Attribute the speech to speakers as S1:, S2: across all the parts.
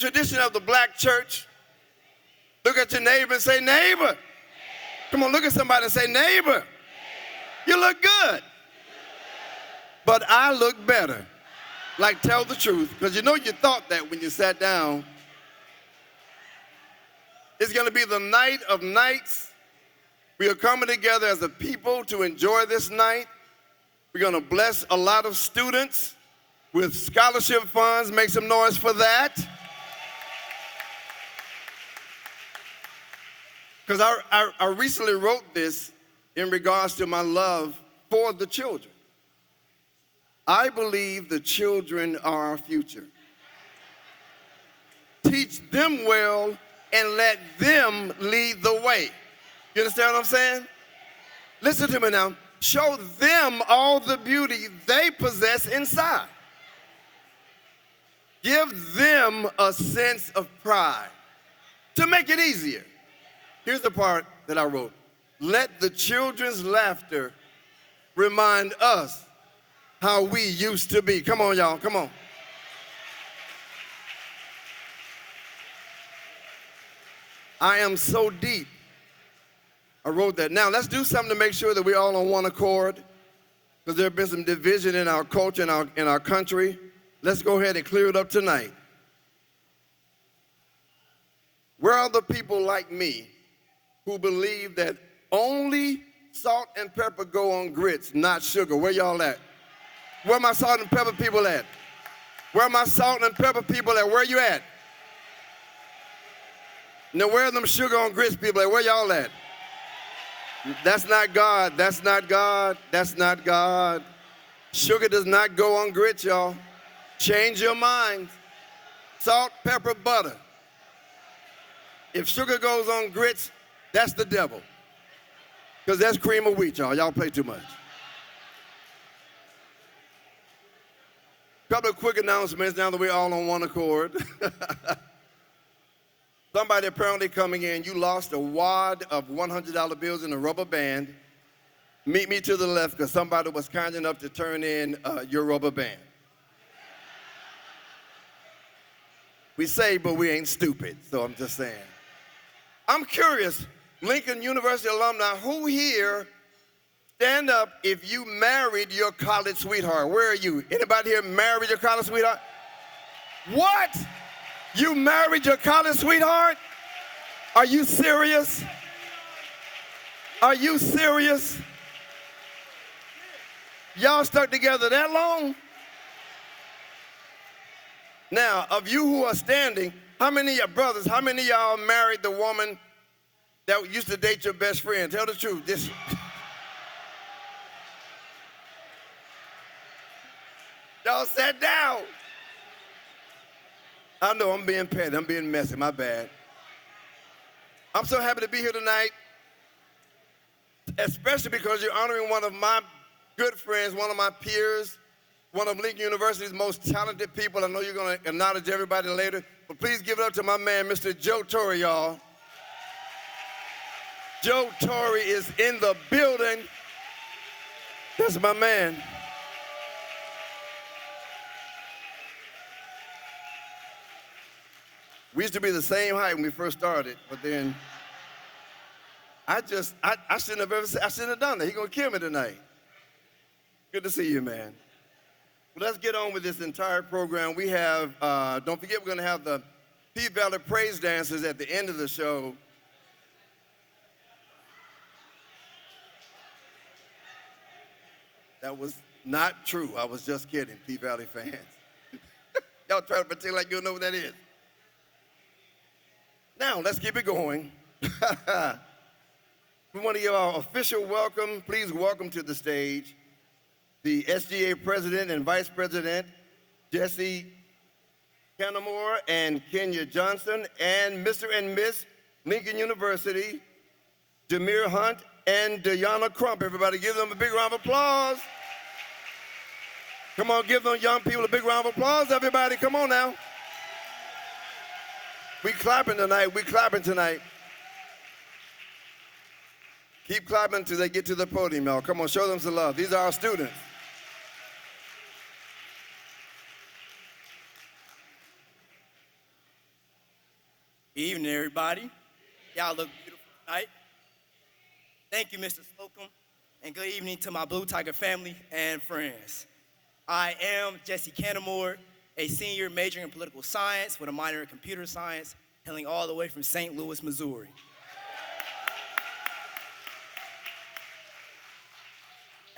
S1: Tradition of the black church. Look at your neighbor and say, neighbor. Come on, look at somebody and say, neighbor. You look good. But I look better. Like, tell the truth. Because you know you thought that when you sat down. It's going to be the night of nights. We are coming together as a people to enjoy this night. We're going to bless a lot of students with scholarship funds. Make some noise for that. Because I recently wrote this in regards to my love for the children. I believe the children are our future. Teach them well and let them lead the way. You understand what I'm saying? Listen to me now. Show them all the beauty they possess inside. Give them a sense of pride to make it easier. Here's the part that I wrote. Let the children's laughter remind us how we used to be. Come on, y'all, come on. I am so deep. I wrote that. Now, let's do something to make sure that we're all on one accord, because there have been some division in our culture, in our country. Let's go ahead and clear it up tonight. Where are the people like me who believe that only salt and pepper go on grits, not sugar? Where y'all at? Where my salt and pepper people at? Where my salt and pepper people at? Where you at? Now, where are them sugar on grits people at? Where y'all at? That's not God. That's not God. That's not God. Sugar does not go on grits, y'all. Change your mind. Salt, pepper, butter. If sugar goes on grits, that's the devil. Because that's cream of wheat, y'all. Y'all play too much. Couple of quick announcements now that we're all on one accord. Somebody apparently coming in, you lost a wad of $100 bills in a rubber band. Meet me to the left because somebody was kind enough to turn in your rubber band. We say, but we ain't stupid, so I'm just saying. I'm curious, Lincoln University alumni, who here, stand up if you married your college sweetheart? Where are you? Anybody here married your college sweetheart? What? You married your college sweetheart? Are you serious? Are you serious? Y'all stuck together that long? Now, of you who are standing, how many of your brothers, how many of y'all married the woman that used to date your best friend? Tell the truth. Y'all sat down. I know I'm being petty, I'm being messy, my bad. I'm so happy to be here tonight, especially because you're honoring one of my good friends, one of my peers, one of Lincoln University's most talented people. I know you're going to acknowledge everybody later, but please give it up to my man, Mr. Joe Torre, y'all. Joe Torre is in the building. That's my man. We used to be the same height when we first started, but then I shouldn't have done that. He's gonna kill me tonight. Good to see you, man. Well, let's get on with this entire program. We have, don't forget, we're gonna have the P-Valley Praise Dancers at the end of the show. That was not true. I was just kidding, P-Valley fans. Y'all try to pretend like you don't know what that is. Now, let's keep it going. We want to give our official welcome. Please welcome to the stage the SGA President and Vice President, Jesse Canamore and Kenya Johnson, and Mr. and Miss Lincoln University, Jameer Hunt and Diana Crump. Everybody give them a big round of applause. Come on, give them young people a big round of applause, everybody. Come on now. We clapping tonight. We clapping tonight. Keep clapping until they get to the podium, y'all. Come on, show them some love. These are our students.
S2: Good evening, everybody. Y'all look beautiful tonight. Thank you, Mr. Slocum, and good evening to my Blue Tiger family and friends. I am Jesse Canamore, a senior majoring in political science with a minor in computer science, hailing all the way from St. Louis, Missouri.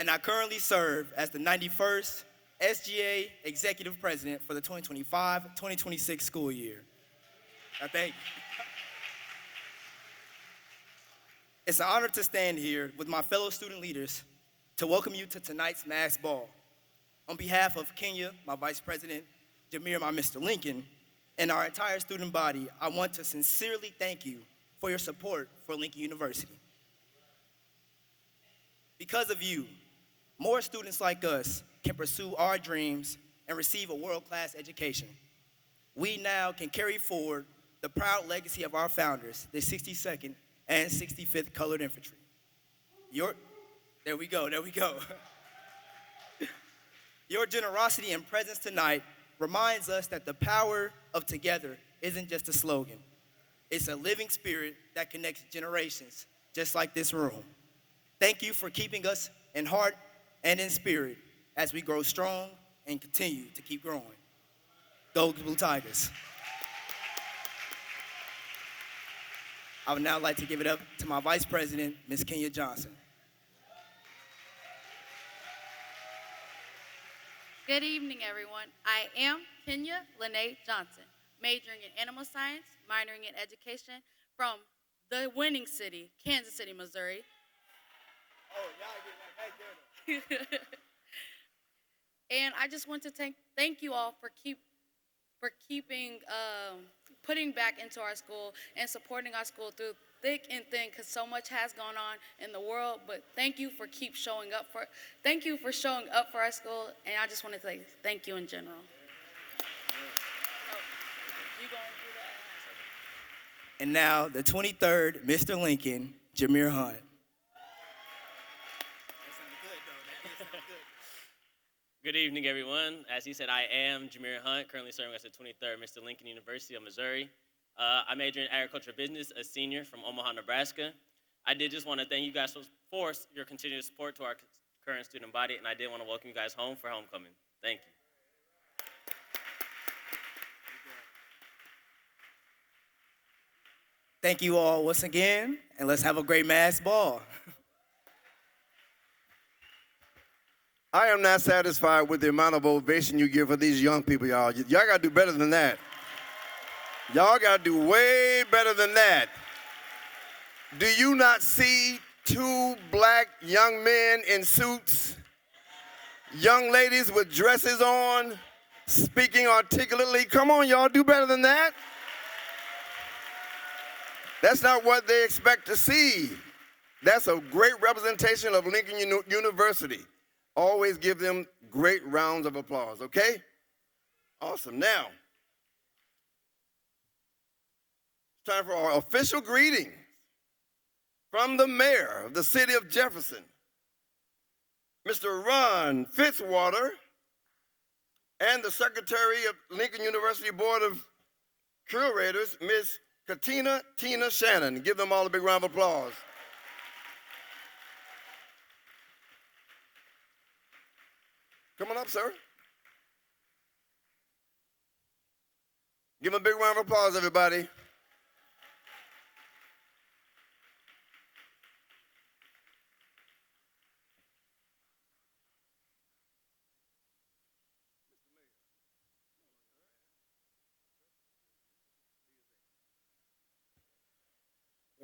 S2: And I currently serve as the 91st SGA Executive President for the 2025-2026 school year. I thank you. It's an honor to stand here with my fellow student leaders to welcome you to tonight's mass ball. On behalf of Kenya, my Vice President, Jameer, my Mr. Lincoln, and our entire student body, I want to sincerely thank you for your support for Lincoln University. Because of you, more students like us can pursue our dreams and receive a world-class education. We now can carry forward the proud legacy of our founders, the 62nd and 65th Colored Infantry. There we go. Your generosity and presence tonight reminds us that the power of together isn't just a slogan. It's a living spirit that connects generations, just like this room. Thank you for keeping us in heart and in spirit as we grow strong and continue to keep growing. Go Blue Tigers. I would now like to give it up to my Vice President, Ms. Kenya Johnson.
S3: Good evening, everyone. I am Kenya Lene Johnson, majoring in animal science, minoring in education from the winning city, Kansas City, Missouri.
S2: Oh, y'all get right there.
S3: And I just want to thank you all for putting back into our school and supporting our school through thick and thin, because so much has gone on in the world. But thank you for showing up for our school, and I just want to say thank you in general.
S2: And now the 23rd, Mr. Lincoln, Jameer Hunt.
S4: Good evening, everyone. As he said, I am Jameer Hunt, currently serving as the 23rd Mr. Lincoln University of Missouri. I major in agricultural business, a senior from Omaha, Nebraska. I did just want to thank you guys for your continued support to our current student body, and I did want to welcome you guys home for homecoming. Thank you.
S2: Thank you all once again, and let's have a great mass ball.
S1: I am not satisfied with the amount of ovation you give for these young people, y'all. Y'all got to do better than that. Y'all got to do way better than that. Do you not see two black young men in suits, young ladies with dresses on, speaking articulately? Come on, y'all, do better than that. That's not what they expect to see. That's a great representation of Lincoln University. Always give them great rounds of applause, okay? Awesome. Now, it's time for our official greeting from the mayor of the city of Jefferson, Mr. Ron Fitzwater, and the secretary of Lincoln University Board of Curators, Ms. Tina Shannon. Give them all a big round of applause. Come on up, sir. Give them a big round of applause, everybody.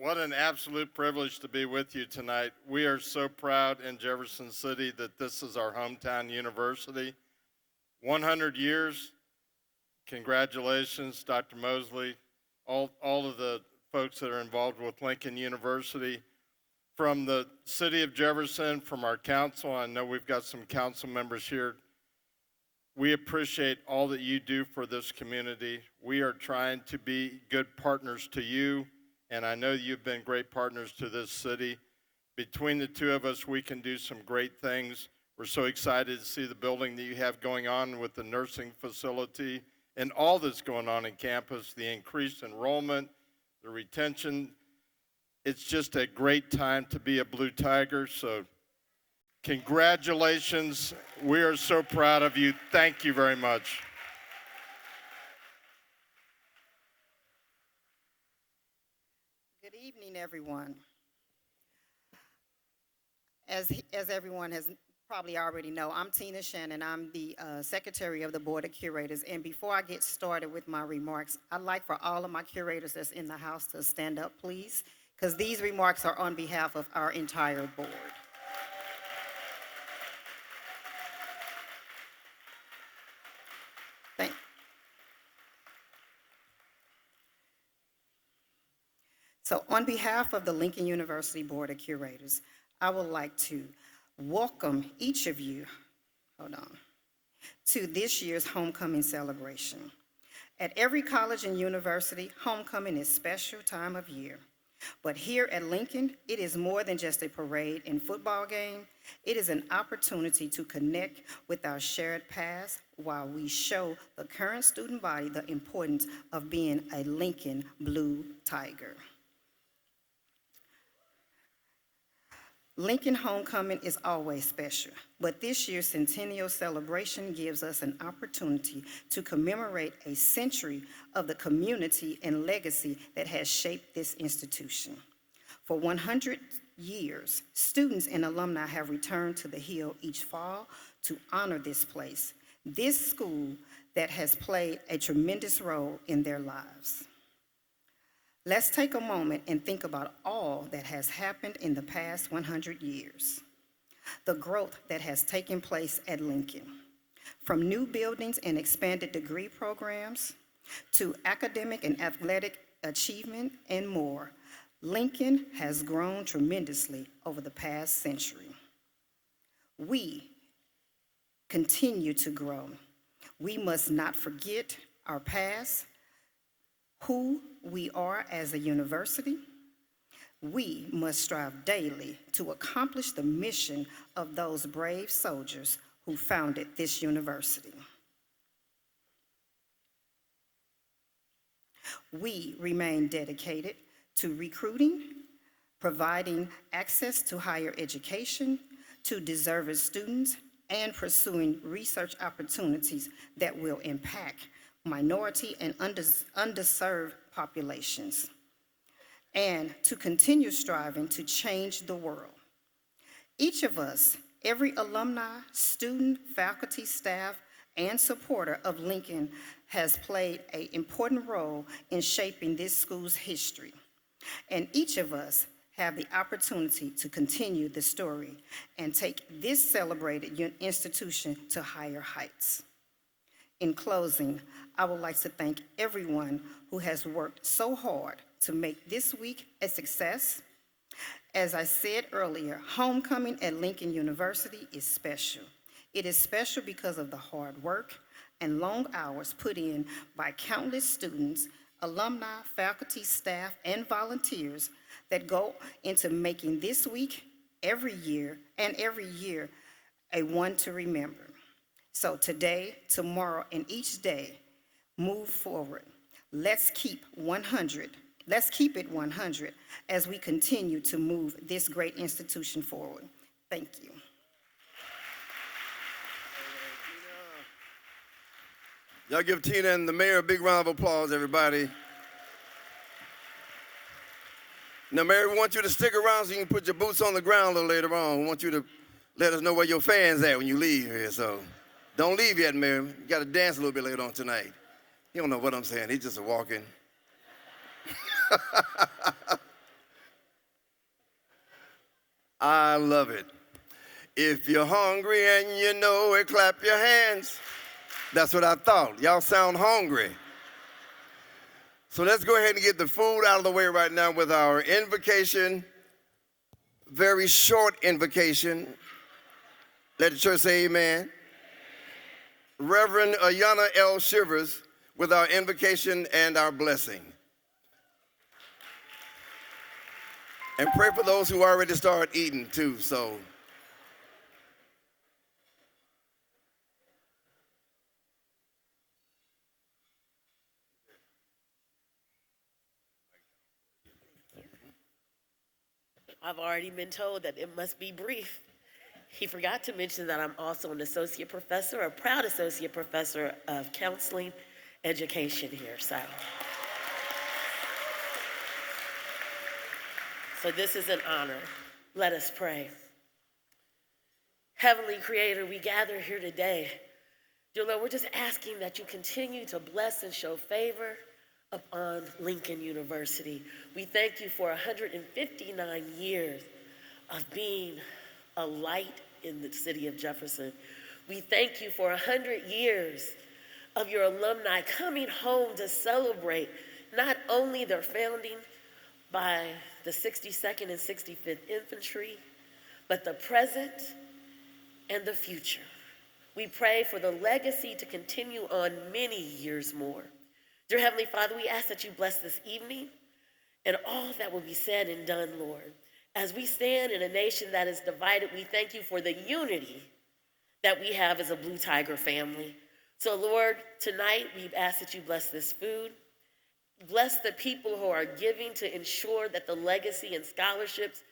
S5: What an absolute privilege to be with you tonight. We are so proud in Jefferson City that this is our hometown university. 100 years, congratulations, Dr. Mosley, all of the folks that are involved with Lincoln University. From the city of Jefferson, from our council, I know we've got some council members here. We appreciate all that you do for this community. We are trying to be good partners to you, and I know you've been great partners to this city. Between the two of us, we can do some great things. We're so excited to see the building that you have going on with the nursing facility and all that's going on in campus, the increased enrollment, the retention. It's just a great time to be a Blue Tiger, so congratulations. We are so proud of you. Thank you very much.
S6: Good evening, everyone. As everyone has probably already know, I'm Tina Shannon. I'm the Secretary of the Board of Curators. And before I get started with my remarks, I'd like for all of my curators that's in the house to stand up, please, because these remarks are on behalf of our entire board. So on behalf of the Lincoln University Board of Curators, I would like to welcome each of you, to this year's homecoming celebration. At every college and university, homecoming is a special time of year. But here at Lincoln, it is more than just a parade and football game. It is an opportunity to connect with our shared past while we show the current student body the importance of being a Lincoln Blue Tiger. Lincoln Homecoming is always special, but this year's centennial celebration gives us an opportunity to commemorate a century of the community and legacy that has shaped this institution. For 100 years, students and alumni have returned to the Hill each fall to honor this place, this school that has played a tremendous role in their lives. Let's take a moment and think about all that has happened in the past 100 years. The growth that has taken place at Lincoln, from new buildings and expanded degree programs to academic and athletic achievement and more, Lincoln has grown tremendously over the past century. We continue to grow. We must not forget our past, who we are as a university. We must strive daily to accomplish the mission of those brave soldiers who founded this university. We remain dedicated to recruiting, providing access to higher education to deserving students, and pursuing research opportunities that will impact minority and underserved populations, and to continue striving to change the world. Each of us, every alumni, student, faculty, staff, and supporter of Lincoln has played an important role in shaping this school's history. And each of us have the opportunity to continue the story and take this celebrated institution to higher heights. In closing, I would like to thank everyone who has worked so hard to make this week a success. As I said earlier, homecoming at Lincoln University is special. It is special because of the hard work and long hours put in by countless students, alumni, faculty, staff, and volunteers that go into making this week, every year, a one to remember. So today, tomorrow, and each day, move forward. Let's keep it 100 as we continue to move this great institution forward. Thank you.
S1: Y'all give Tina and the mayor a big round of applause, everybody. Now, Mayor, we want you to stick around so you can put your boots on the ground a little later on. We want you to let us know where your fans at when you leave here, so don't leave yet, Mayor. You got to dance a little bit later on tonight. You don't know what I'm saying. He's just walking. I love it. If you're hungry and you know it, clap your hands. That's what I thought. Y'all sound hungry. So let's go ahead and get the food out of the way right now with our invocation. Very short invocation. Let the church say amen. Reverend Ayana L. Shivers with our invocation and our blessing. And pray for those who already started eating too, so.
S7: I've already been told that it must be brief. He forgot to mention that I'm also an associate professor, a proud associate professor of counseling education here. So this is an honor. Let us pray. Heavenly Creator, we gather here today. Dear Lord, we're just asking that you continue to bless and show favor upon Lincoln University. We thank you for 159 years of being a light in the city of Jefferson. We thank you for 100 years of your alumni coming home to celebrate not only their founding by the 62nd and 65th Infantry, but the present and the future. We pray for the legacy to continue on many years more. Dear Heavenly Father, we ask that you bless this evening and all that will be said and done, Lord. As we stand in a nation that is divided, we thank you for the unity that we have as a Blue Tiger family. So, Lord, tonight we ask that you bless this food. Bless the people who are giving to ensure that the legacy and scholarships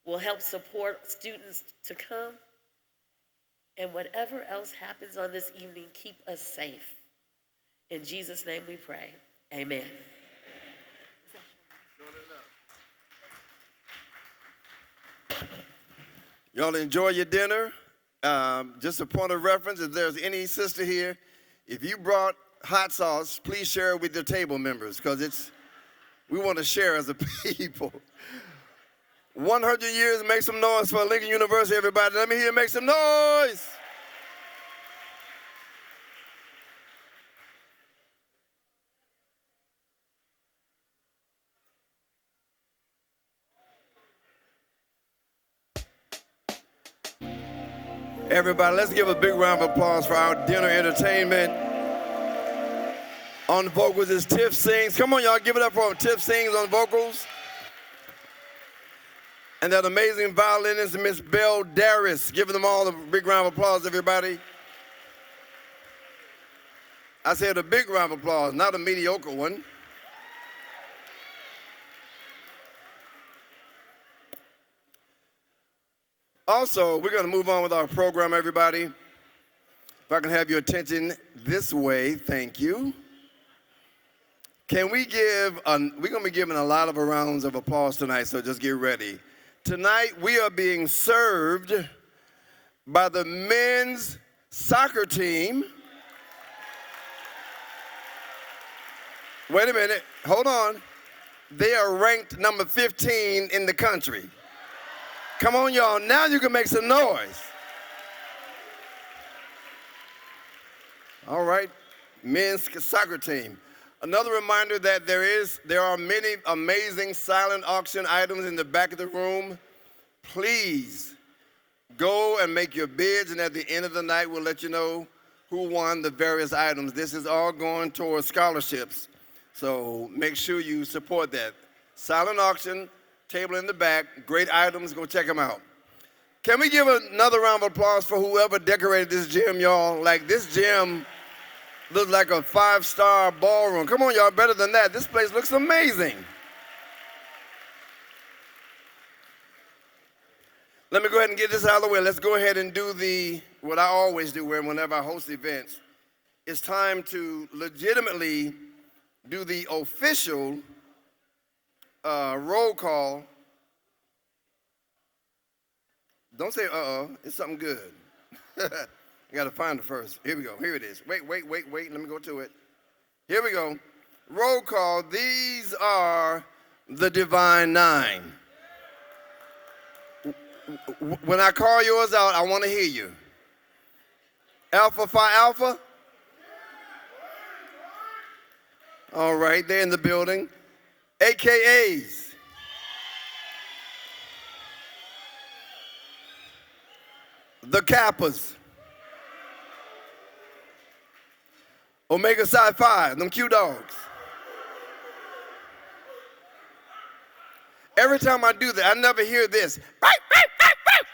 S7: will help support students to come. And whatever else happens on this evening, keep us safe. In Jesus' name we pray. Amen.
S1: Y'all enjoy your dinner. Just a point of reference, if there's any sister here, if you brought hot sauce, please share it with your table members, because we want to share as a people. 100 years, make some noise for Lincoln University, everybody. Let me hear you make some noise. Everybody, let's give a big round of applause for our dinner entertainment. On the vocals is Tiff Sings. Come on, y'all, give it up for Tiff Sings on vocals. And that amazing violinist, Miss Belle Darris. Give them all a big round of applause, everybody. I said a big round of applause, not a mediocre one. Also, we're going to move on with our program, everybody. If I can have your attention this way, thank you. Can we we're going to be giving a lot of rounds of applause tonight, so just get ready. Tonight, we are being served by the men's soccer team. Wait a minute, hold on. They are ranked number 15 in the country. Come on, y'all, now you can make some noise. All right, men's soccer team. Another reminder that there are many amazing silent auction items in the back of the room. Please go and make your bids, and at the end of the night, we'll let you know who won the various items. This is all going towards scholarships, so make sure you support that. Silent auction, table in the back, great items, go check them out. Can we give another round of applause for whoever decorated this gym, y'all? Like, this gym looks like a 5-star ballroom. Come on, y'all, better than that. This place looks amazing. Let me go ahead and get this out of the way. Let's go ahead and do what I always do whenever I host events. It's time to legitimately do the official roll call. Don't say uh-oh, it's something good. I gotta find it first. Here we go, here it is. Wait, let me go to it. Here we go. Roll call, these are the Divine Nine. When I call yours out, I wanna hear you. Alpha Phi Alpha? All right, they're in the building. AKAs. The Kappas. Omega Psi Phi, them Q dogs. Every time I do that, I never hear this.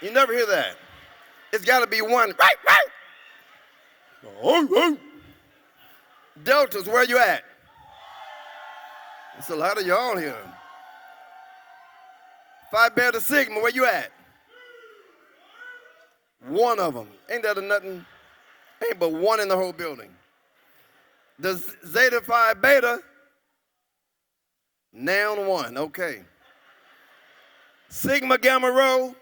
S1: You never hear that. It's got to be one. Deltas, where you at? There's a lot of y'all here. Phi Beta Sigma, where you at? One of them. Ain't that a nothing? Ain't but one in the whole building. The Zeta Phi Beta, noun one, okay. Sigma Gamma Rho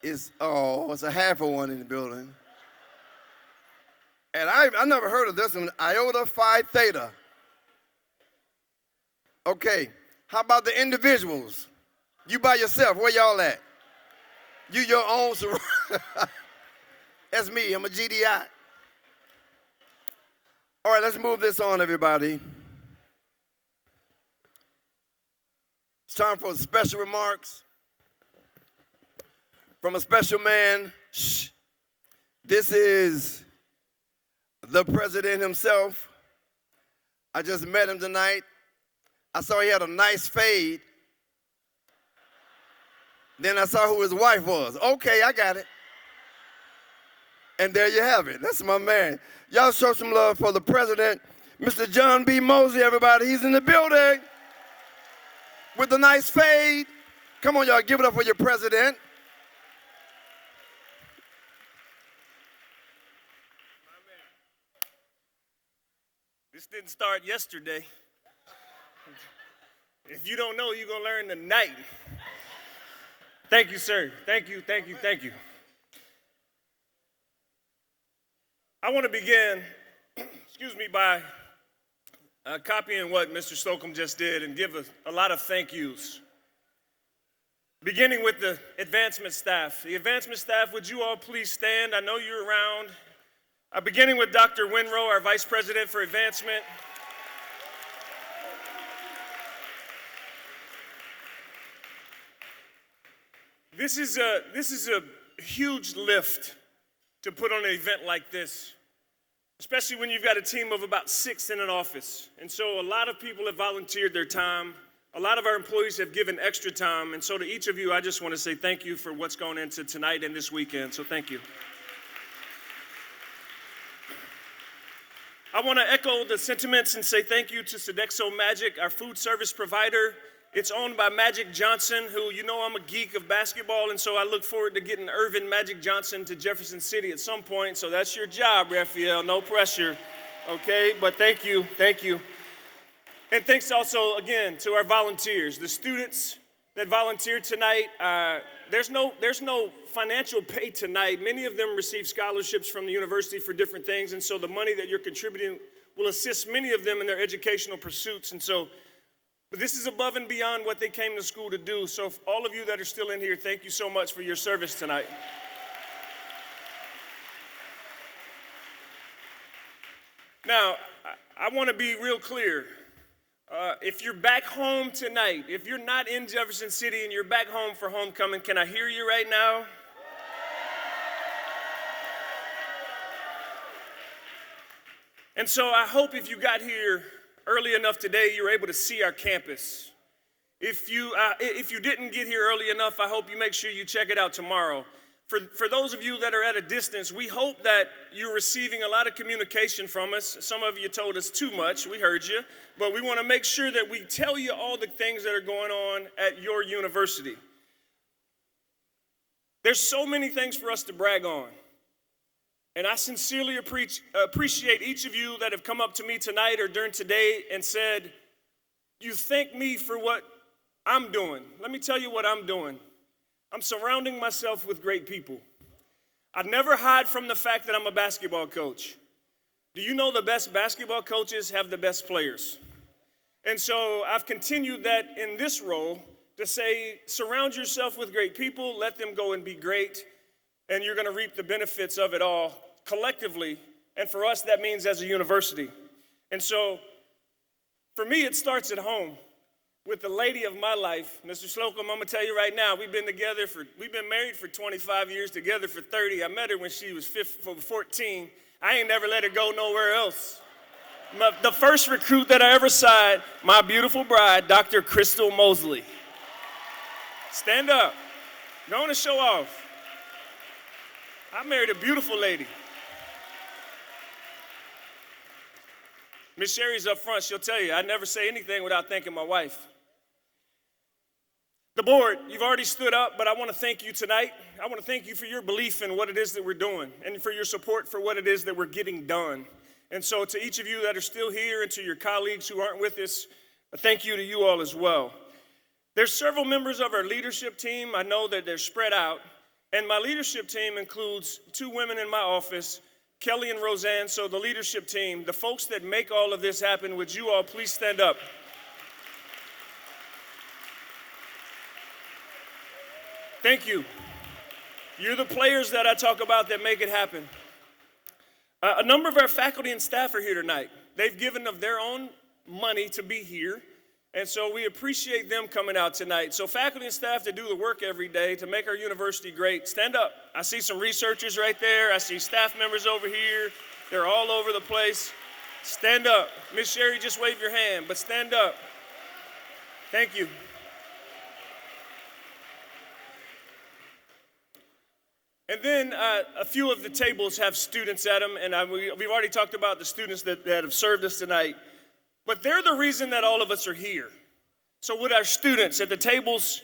S1: is, it's a half of one in the building. And I never heard of this one, Iota Phi Theta. Okay, how about the individuals? You by yourself, where y'all at? You your own, that's me, I'm a GDI. All right, let's move this on, everybody. It's time for special remarks from a special man. Shh. This is the president himself. I just met him tonight. I saw he had a nice fade. Then I saw who his wife was. Okay, I got it. And there you have it. That's my man. Y'all show some love for the president, Mr. John B. Mosley, everybody. He's in the building with a nice fade. Come on, y'all, give it up for your president.
S8: This didn't start yesterday. If you don't know, you're going to learn tonight. Thank you, sir. Thank you, thank you, thank you. I want to begin, by copying what Mr. Slocum just did and give a lot of thank yous. Beginning with the advancement staff. The advancement staff, would you all please stand? I know you're around. Beginning with Dr. Winrow, our Vice President for Advancement. This is a huge lift to put on an event like this, especially when you've got a team of about 6 in an office. And so a lot of people have volunteered their time. A lot of our employees have given extra time. And so to each of you, I just want to say thank you for what's going into tonight and this weekend. So thank you. I want to echo the sentiments and say thank you to Sodexo Magic, our food service provider. It's owned by Magic Johnson, who, you know, I'm a geek of basketball, and so I look forward to getting Irvin Magic Johnson to Jefferson City at some point. So that's your job, Raphael, no pressure, okay? But thank you, thank you. And thanks also, again, to our volunteers, the students that volunteered tonight. There's no financial pay tonight. Many of them receive scholarships from the university for different things, and so the money that you're contributing will assist many of them in their educational pursuits. And so, but this is above and beyond what they came to school to do. So all of you that are still in here, thank you so much for your service tonight. Now, I want to be real clear. If you're back home tonight, if you're not in Jefferson City and you're back home for homecoming, can I hear you right now? And so I hope if you got here early enough today, you're able to see our campus. If you didn't get here early enough, I hope you make sure you check it out tomorrow. For those of you that are at a distance, we hope that you're receiving a lot of communication from us. Some of you told us too much, we heard you, but we want to make sure that we tell you all the things that are going on at your university. There's so many things for us to brag on. And I sincerely appreciate each of you that have come up to me tonight or during today and said, you thank me for what I'm doing. Let me tell you what I'm doing. I'm surrounding myself with great people. I never hide from the fact that I'm a basketball coach. Do you know the best basketball coaches have the best players? And so I've continued that in this role to say, surround yourself with great people, let them go and be great, and you're going to reap the benefits of it all collectively. And for us, that means as a university. And so for me, it starts at home with the lady of my life, Mr. Slocum. I'm gonna tell you right now, we've been married for 25 years, together for 30. I met her when she was 14. I ain't never let her go nowhere else. The first recruit that I ever signed, my beautiful bride, Dr. Crystal Mosley. Stand up. Going to show off. I married a beautiful lady. Miss Sherry's up front. She'll tell you, I never say anything without thanking my wife. The board, you've already stood up, but I want to thank you tonight. I want to thank you for your belief in what it is that we're doing and for your support for what it is that we're getting done. And so to each of you that are still here and to your colleagues who aren't with us, thank you to you all as well. There's several members of our leadership team. I know that they're spread out. And my leadership team includes 2 women in my office, Kelly and Roseanne. So the leadership team, the folks that make all of this happen, would you all please stand up? Thank you. You're the players that I talk about that make it happen. A number of our faculty and staff are here tonight. They've given of their own money to be here, and so we appreciate them coming out tonight. So faculty and staff that do the work every day to make our university great, stand up. I see some researchers right there. I see staff members over here. They're all over the place. Stand up. Miss Sherry, just wave your hand, but stand up. Thank you. And then a few of the tables have students at them, and we've already talked about the students that have served us tonight. But they're the reason that all of us are here. So with our students at the tables,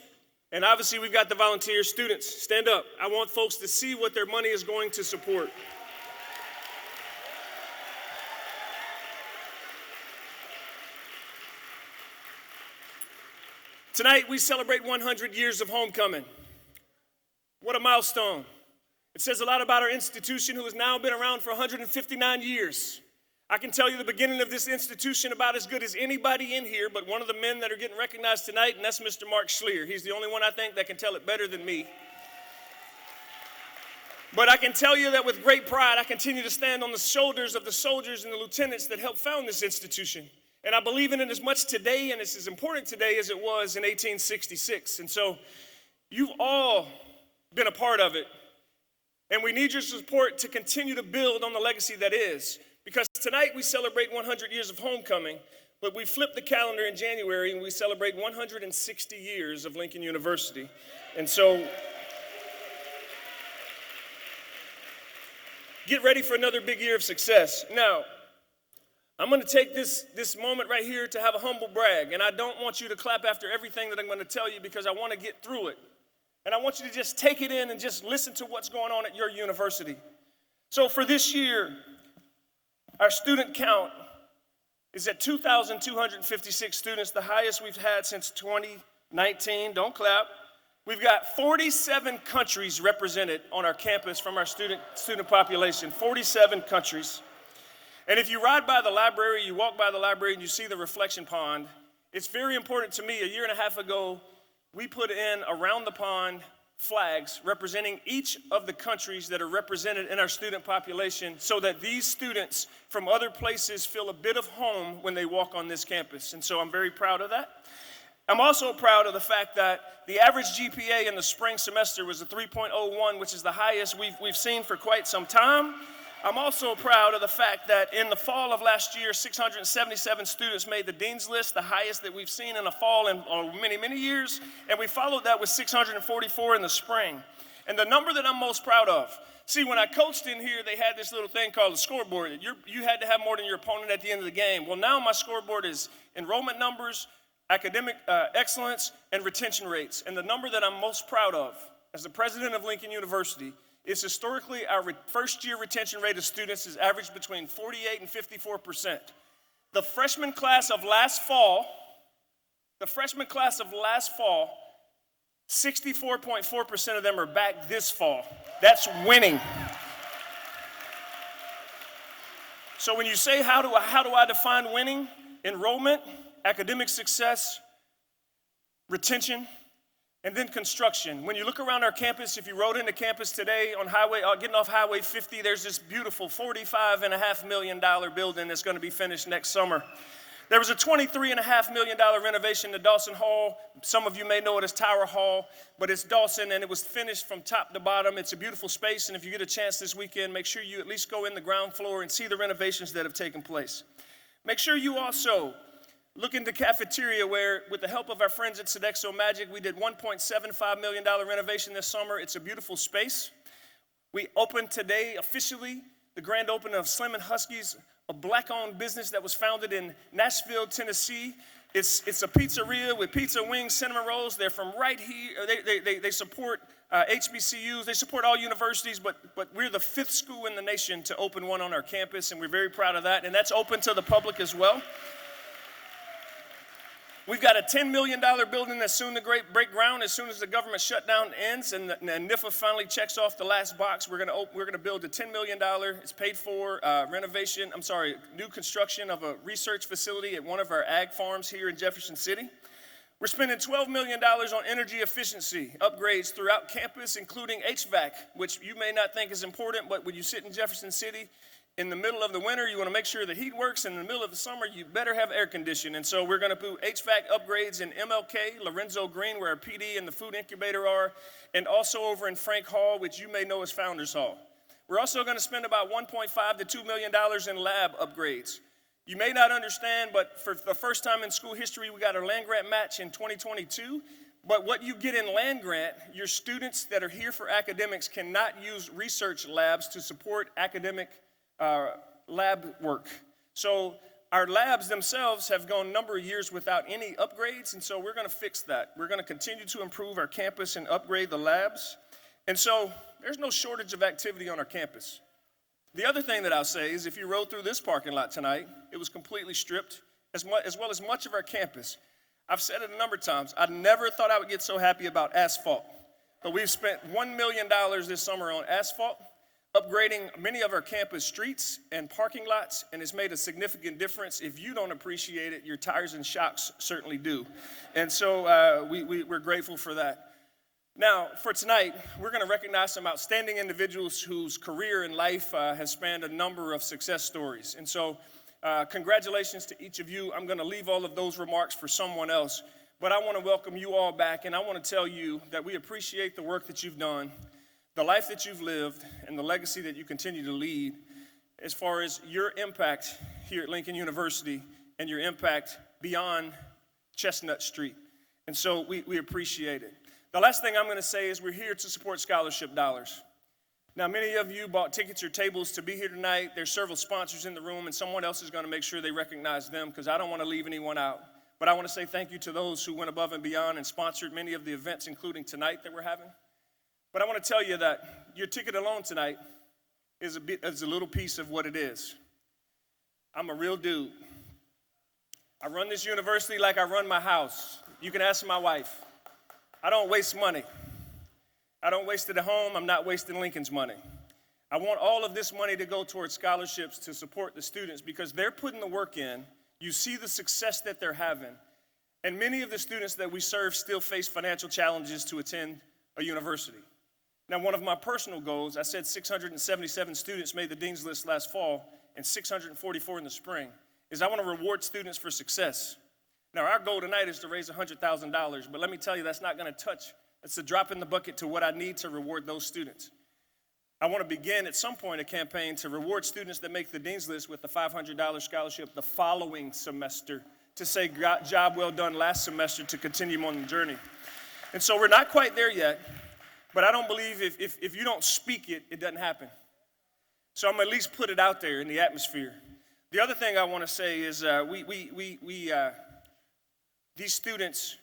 S8: and obviously we've got the volunteer students, stand up. I want folks to see what their money is going to support. Tonight we celebrate 100 years of homecoming. What a milestone. It says a lot about our institution, who has now been around for 159 years. I can tell you the beginning of this institution about as good as anybody in here, but one of the men that are getting recognized tonight, and that's Mr. Mark Schleer. He's the only one I think that can tell it better than me. But I can tell you that with great pride, I continue to stand on the shoulders of the soldiers and the lieutenants that helped found this institution. And I believe in it as much today, and it's as important today as it was in 1866. And so you've all been a part of it. And we need your support to continue to build on the legacy that is. Because tonight we celebrate 100 years of homecoming, but we flip the calendar in January and we celebrate 160 years of Lincoln University. And so get ready for another big year of success. Now, I'm going to take this moment right here to have a humble brag. And I don't want you to clap after everything that I'm going to tell you because I want to get through it. And I want you to just take it in and just listen to what's going on at your university. So for this year, our student count is at 2,256 students, the highest we've had since 2019. Don't clap. We've got 47 countries represented on our campus from our student population, 47 countries. And if you ride by the library, you walk by the library and you see the reflection pond, it's very important to me. A year and a half ago, we put in around the pond flags representing each of the countries that are represented in our student population so that these students from other places feel a bit of home when they walk on this campus. And so I'm very proud of that. I'm also proud of the fact that the average GPA in the spring semester was a 3.01, which is the highest we've seen for quite some time. I'm also proud of the fact that in the fall of last year, 677 students made the Dean's List, the highest that we've seen in a fall in many, many years. And we followed that with 644 in the spring. And the number that I'm most proud of, see, when I coached in here, they had this little thing called a scoreboard. You had to have more than your opponent at the end of the game. Well, now my scoreboard is enrollment numbers, academic excellence, and retention rates. And the number that I'm most proud of as the president of Lincoln University is historically our first-year retention rate of students is averaged between 48 and 54%. The freshman class of last fall, 64.4% of them are back this fall. That's winning. So when you say, how do I define winning? Enrollment, academic success, retention, and then construction. When you look around our campus, if you rode into campus today on getting off Highway 50, there's this beautiful $45.5 million building that's going to be finished next summer. There was a $23.5 million renovation to Dawson Hall. Some of you may know it as Tower Hall, but it's Dawson, and it was finished from top to bottom. It's a beautiful space, and if you get a chance this weekend, make sure you at least go in the ground floor and see the renovations that have taken place. Make sure you also look into cafeteria where, with the help of our friends at Sodexo Magic, we did $1.75 million renovation this summer. It's a beautiful space. We opened today officially the grand opening of Slim & Husky's, a black-owned business that was founded in Nashville, Tennessee. It's a pizzeria with pizza, wings, cinnamon rolls. They're from right here. They support HBCUs. They support all universities, but we're the 5th school in the nation to open one on our campus, and we're very proud of that. And that's open to the public as well. We've got a $10 million building that's soon to break ground as soon as the government shutdown ends and NIFA finally checks off the last box. We're gonna build a $10 million, it's paid for new construction of a research facility at one of our ag farms here in Jefferson City. We're spending $12 million on energy efficiency upgrades throughout campus, including HVAC, which you may not think is important, but when you sit in Jefferson City, in the middle of the winter, you want to make sure the heat works. In the middle of the summer, you better have air conditioning. And so we're going to do HVAC upgrades in MLK, Lorenzo Green, where our PD and the food incubator are, and also over in Frank Hall, which you may know as Founders Hall. We're also going to spend about $1.5 to $2 million in lab upgrades. You may not understand, but for the first time in school history, we got our land grant match in 2022. But what you get in land grant, your students that are here for academics cannot use research labs to support academic lab work. So our labs themselves have gone a number of years without any upgrades, and so we're going to fix that. We're going to continue to improve our campus and upgrade the labs. And so there's no shortage of activity on our campus. The other thing that I'll say is if you rode through this parking lot tonight, it was completely stripped, as well as much of our campus. I've said it a number of times, I never thought I would get so happy about asphalt. But we've spent $1 million this summer on asphalt, upgrading many of our campus streets and parking lots, and it's made a significant difference. If you don't appreciate it, your tires and shocks certainly do. And so we're grateful for that. Now, for tonight, we're going to recognize some outstanding individuals whose career in life has spanned a number of success stories. And so congratulations to each of you. I'm going to leave all of those remarks for someone else, but I want to welcome you all back, and I want to tell you that we appreciate the work that you've done, the life that you've lived, and the legacy that you continue to lead as far as your impact here at Lincoln University and your impact beyond Chestnut Street. And so we appreciate it. The last thing I'm going to say is we're here to support scholarship dollars. Now, many of you bought tickets or tables to be here tonight. There's several sponsors in the room, and someone else is going to make sure they recognize them because I don't want to leave anyone out. But I want to say thank you to those who went above and beyond and sponsored many of the events, including tonight that we're having. But I want to tell you that your ticket alone tonight is a little piece of what it is. I'm a real dude. I run this university like I run my house. You can ask my wife. I don't waste money. I don't waste it at home. I'm not wasting Lincoln's money. I want all of this money to go towards scholarships to support the students because they're putting the work in. You see the success that they're having. And many of the students that we serve still face financial challenges to attend a university. Now, one of my personal goals, I said 677 students made the Dean's List last fall and 644 in the spring, is I want to reward students for success. Now, our goal tonight is to raise $100,000, but let me tell you, that's not going to touch. It's a drop in the bucket to what I need to reward those students. I want to begin at some point a campaign to reward students that make the Dean's List with the $500 scholarship the following semester to say job well done last semester to continue on the journey. And so we're not quite there yet. But I don't believe if you don't speak it, it doesn't happen. So I'm going to at least put it out there in the atmosphere. The other thing I want to say is these students,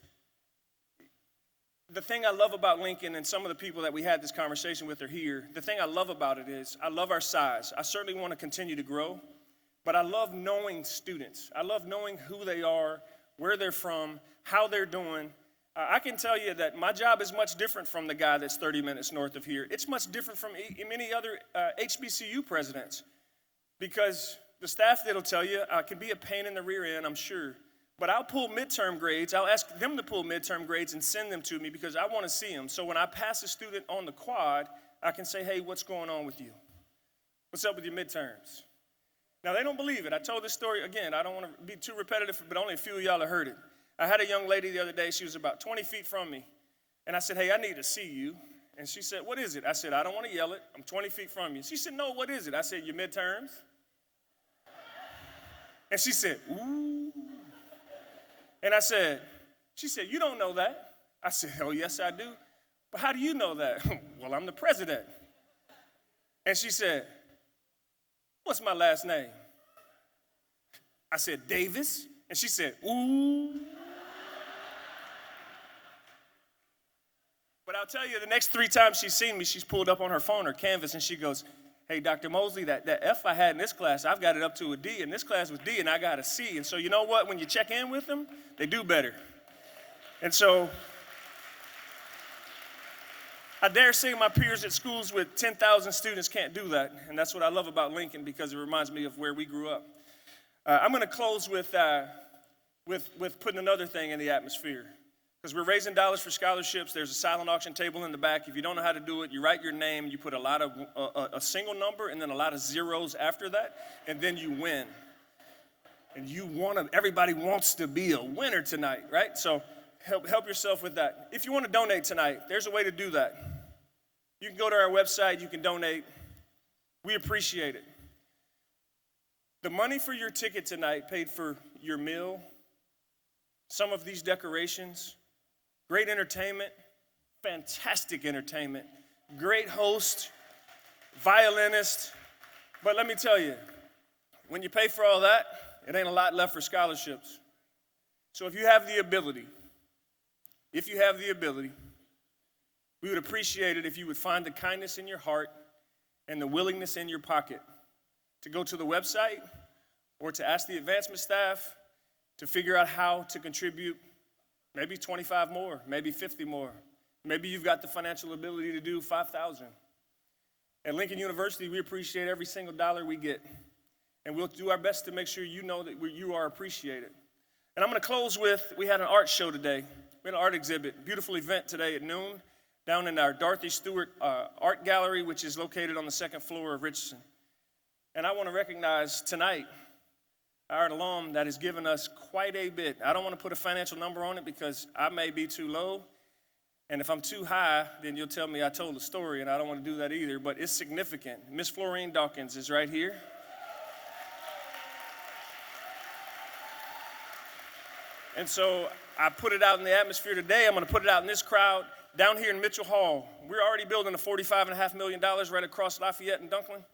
S8: the thing I love about Lincoln and some of the people that we had this conversation with are here. The thing I love about it is I love our size. I certainly want to continue to grow, but I love knowing students. I love knowing who they are, where they're from, how they're doing. I can tell you that my job is much different from the guy that's 30 minutes north of here. It's much different from many other HBCU presidents because the staff that'll tell you can be a pain in the rear end, I'm sure. But I'll pull midterm grades. I'll ask them to pull midterm grades and send them to me because I want to see them. So when I pass a student on the quad, I can say, hey, what's going on with you? What's up with your midterms? Now, they don't believe it. I told this story, again, I don't want to be too repetitive, but only a few of y'all have heard it. I had a young lady the other day, she was about 20 feet from me, and I said, hey, I need to see you. And she said, what is it? I said, I don't want to yell it. I'm 20 feet from you. She said, no, what is it? I said, your midterms. And she said, ooh. And she said, you don't know that. I said, oh, yes, I do. But how do you know that? Well, I'm the president. And she said, what's my last name? I said, Davis. And she said, ooh. But I'll tell you, the next 3 times she's seen me, she's pulled up on her phone or Canvas, and she goes, hey, Dr. Mosley, that F I had in this class, I've got it up to a D. And this class was D, and I got a C. And so you know what? When you check in with them, they do better. And so I dare say my peers at schools with 10,000 students can't do that. And that's what I love about Lincoln, because it reminds me of where we grew up. I'm going to close with putting another thing in the atmosphere. Because we're raising dollars for scholarships. There's a silent auction table in the back. If you don't know how to do it, you write your name, you put a single number and then a lot of zeros after that, and then you win. And everybody wants to be a winner tonight, right? So help yourself with that. If you want to donate tonight, there's a way to do that. You can go to our website, you can donate. We appreciate it. The money for your ticket tonight paid for your meal, some of these decorations, great entertainment, fantastic entertainment, great host, violinist. But let me tell you, when you pay for all that, it ain't a lot left for scholarships. So if you have the ability, we would appreciate it if you would find the kindness in your heart and the willingness in your pocket to go to the website or to ask the advancement staff to figure out how to contribute. Maybe 25 more, maybe 50 more. Maybe you've got the financial ability to do 5,000. At Lincoln University, we appreciate every single dollar we get. And we'll do our best to make sure you know that you are appreciated. And I'm going to close with, we had an art show today. We had an art exhibit, beautiful event today at noon down in our Dorothy Stewart Art Gallery, which is located on the 2nd floor of Richardson. And I want to recognize tonight our alum that has given us quite a bit. I don't want to put a financial number on it because I may be too low. And if I'm too high, then you'll tell me I told the story, and I don't want to do that either. But it's significant. Miss Florine Dawkins is right here. And so I put it out in the atmosphere today. I'm going to put it out in this crowd down here in Mitchell Hall. We're already building a $45.5 million right across Lafayette and Dunklin,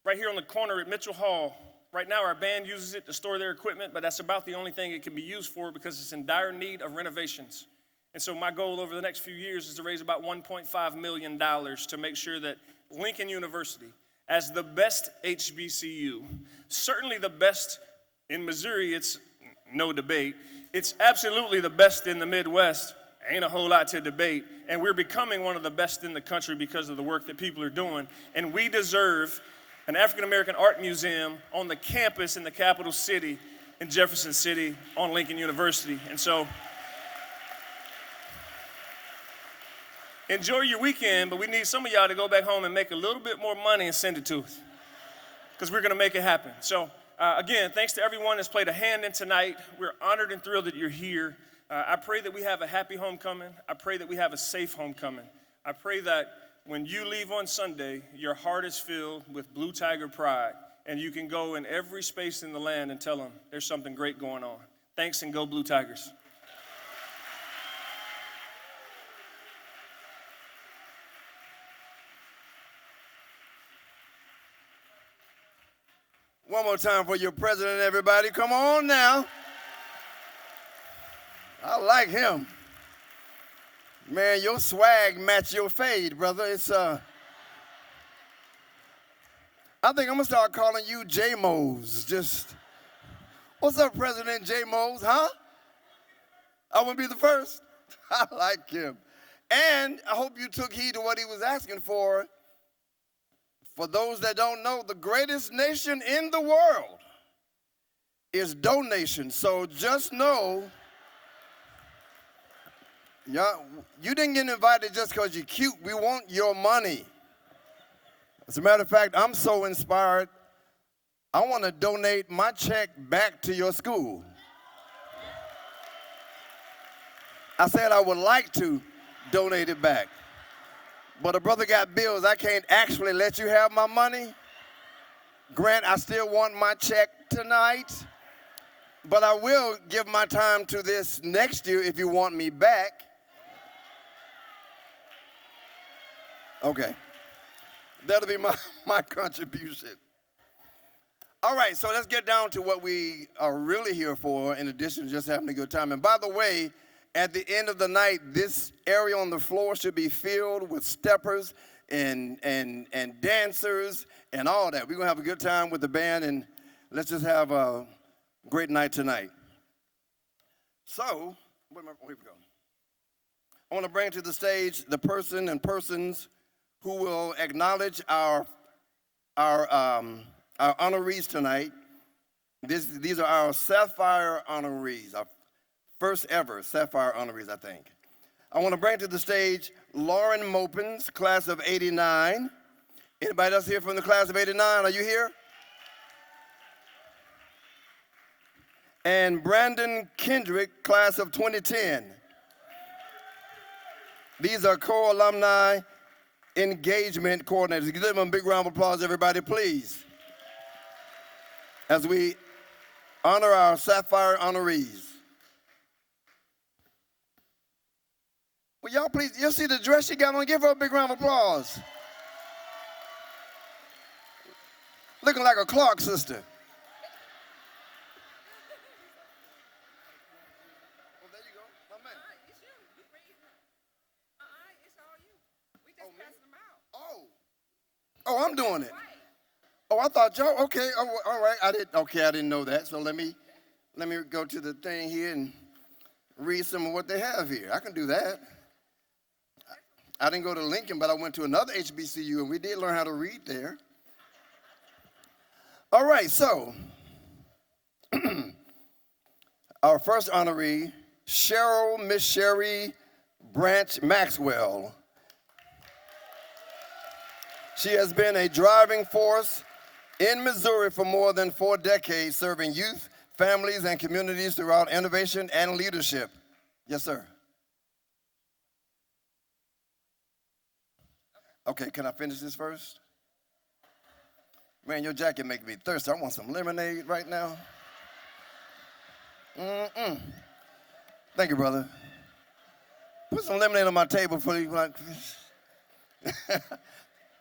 S8: right here on the corner at Mitchell Hall. Right now, our band uses it to store their equipment, but that's about the only thing it can be used for because it's in dire need of renovations. And so my goal over the next few years is to raise about $1.5 million to make sure that Lincoln University, as the best HBCU, certainly the best in Missouri, it's no debate. It's absolutely the best in the Midwest. Ain't a whole lot to debate. And we're becoming one of the best in the country because of the work that people are doing. And we deserve an African-American art museum on the campus in the capital city in Jefferson City on Lincoln University. And so enjoy your weekend, but we need some of y'all to go back home and make a little bit more money and send it to us, because we're going to make it happen. So again, thanks to everyone that's played a hand in tonight. We're honored and thrilled that you're here. I pray that we have a happy homecoming. I pray that we have a safe homecoming. I pray that when you leave on Sunday, your heart is filled with Blue Tiger pride, and you can go in every space in the land and tell them there's something great going on. Thanks, and go Blue Tigers.
S1: One more time for your president, everybody. Come on now. I like him. Man, your swag match your fade, brother. It's I think I'm gonna start calling you J-Mose. Just, what's up, President J-Mose, huh? I wouldn't be the first. I like him. And I hope you took heed to what he was asking for. For those that don't know, the greatest nation in the world is donation. So just know, you didn't get invited just because you're cute. We want your money. As a matter of fact, I'm so inspired, I want to donate my check back to your school. I said I would like to donate it back. But a brother got bills. I can't actually let you have my money. Grant, I still want my check tonight. But I will give my time to this next year if you want me back. Okay. That'll be my contribution. All right, so let's get down to what we are really here for, in addition to just having a good time. And by the way, at the end of the night, this area on the floor should be filled with steppers and dancers and all that. We're going to have a good time with the band, and let's just have a great night tonight. So, here we go. I want to bring to the stage the person and persons who will acknowledge our honorees tonight. These are our Sapphire honorees, our first ever Sapphire honorees, I think. I want to bring to the stage Lauren Mopins, class of '89. Anybody else here from the class of '89? Are you here? And Brandon Kendrick, class of 2010. These are co-alumni engagement coordinators. Give them a big round of applause, everybody, please, as we honor our Sapphire honorees. Well, y'all please, you see the dress she got on? Give her a big round of applause. Looking like a Clark sister. Oh, there you go, my man.
S9: It's you. You bring it. It's all you. We just passing them out.
S1: Oh, I'm doing it. Oh, I thought y'all, okay, oh, all right, I didn't know that. So let me go to the thing here and read some of what they have here. I can do that. I didn't go to Lincoln, but I went to another HBCU, and we did learn how to read there. All right, so our first honoree, Miss Sherry Branch Maxwell. She has been a driving force in Missouri for more than 4 decades, serving youth, families, and communities throughout innovation and leadership. Yes, sir. Okay, can I finish this first? Man, your jacket makes me thirsty. I want some lemonade right now. Thank you, brother. Put some lemonade on my table for you.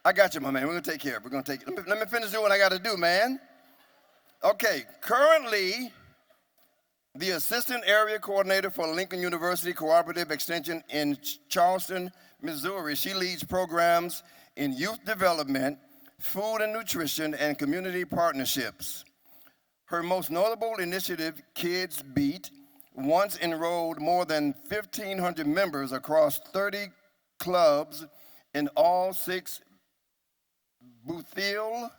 S1: I got you, my man. We're going to take care of it. We're going to take it. Let me finish doing what I got to do, man. Okay, currently, the Assistant Area Coordinator for Lincoln University Cooperative Extension in Charleston, Missouri. She leads programs in youth development, food and nutrition, and community partnerships. Her most notable initiative, Kids Beat, once enrolled more than 1,500 members across 30 clubs in all 6 Boot Hill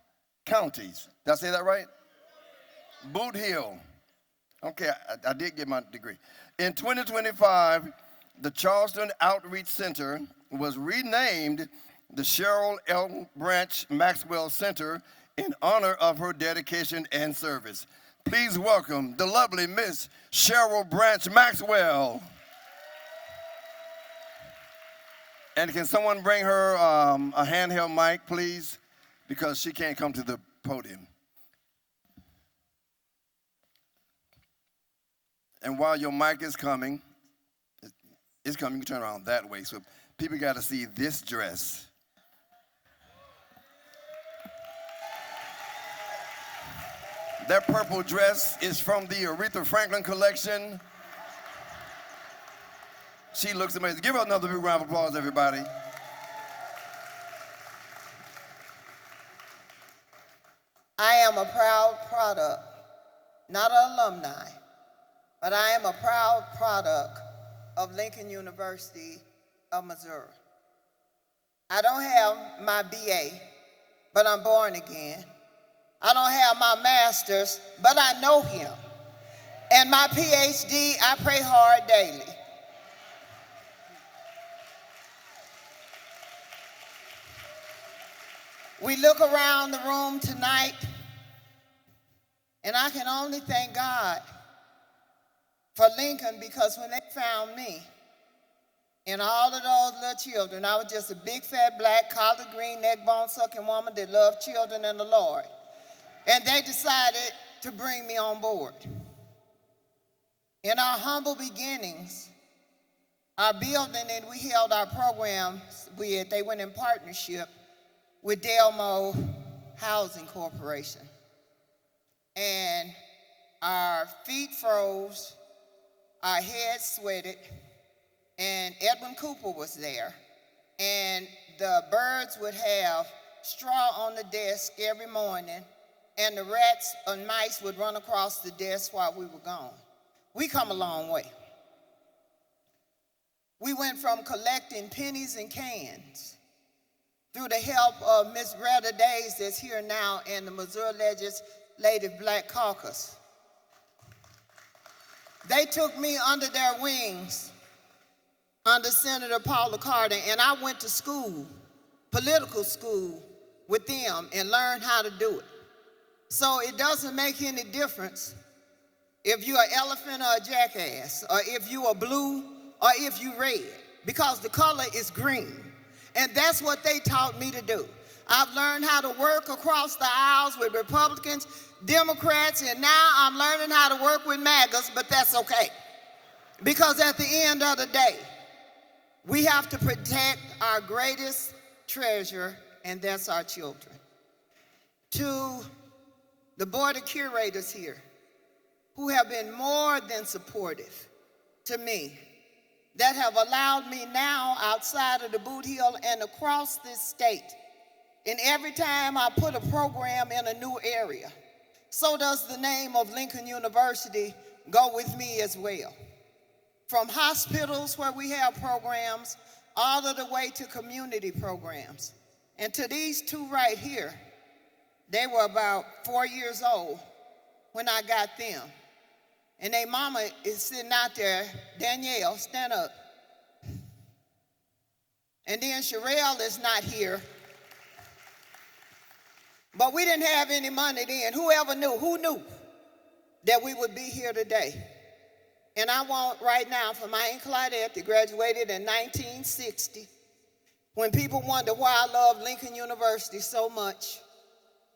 S1: counties. Did I say that right? Boot Hill. Okay, I did get my degree. In 2025, the Charleston Outreach Center was renamed the Cheryl L. Branch Maxwell Center in honor of her dedication and service. Please welcome the lovely Miss Cheryl Branch Maxwell. And can someone bring her a handheld mic, please? Because she can't come to the podium. And while your mic is coming, you can turn around that way. So people got to see this dress. That purple dress is from the Aretha Franklin collection. She looks amazing. Give her another big round of applause, everybody.
S10: I am a proud product, not an alumni, but I am a proud product of Lincoln University of Missouri. I don't have my BA, but I'm born again. I don't have my master's, but I know him. And my PhD, I pray hard daily. We look around the room tonight, and I can only thank God for Lincoln, because when they found me and all of those little children, I was just a big, fat, black, collard green, neck bone sucking woman that loved children and the Lord. And they decided to bring me on board. In our humble beginnings, our building that we held our programs with, they went in partnership with Delmo Housing Corporation. and our feet froze, our heads sweated, and Edwin Cooper was there. And the birds would have straw on the desk every morning, and the rats and mice would run across the desk while we were gone. We come a long way. We went from collecting pennies and cans through the help of Miss Retta Days that's here now in the Missouri Legislative Black Caucus. They took me under their wings under Senator Paula Carter, and I went to school, political school, with them and learned how to do it. So it doesn't make any difference if you're an elephant or a jackass, or if you are blue or if you red, because the color is green. And that's what they taught me to do. I've learned how to work across the aisles with Republicans, Democrats, and now I'm learning how to work with MAGAs, but that's okay. Because at the end of the day, we have to protect our greatest treasure, and that's our children. To the Board of Curators here, who have been more than supportive to me, that have allowed me now outside of the Boot Hill and across this state, and every time I put a program in a new area, so does the name of Lincoln University go with me as well. From hospitals where we have programs, all of the way to community programs. And to these two right here, they were about 4 years old when I got them. And their mama is sitting out there. Danielle, stand up. And then Sherelle is not here. But we didn't have any money then. Whoever knew, who knew that we would be here today? And I want right now for my Aunt Claudette, that graduated in 1960, when people wonder why I love Lincoln University so much,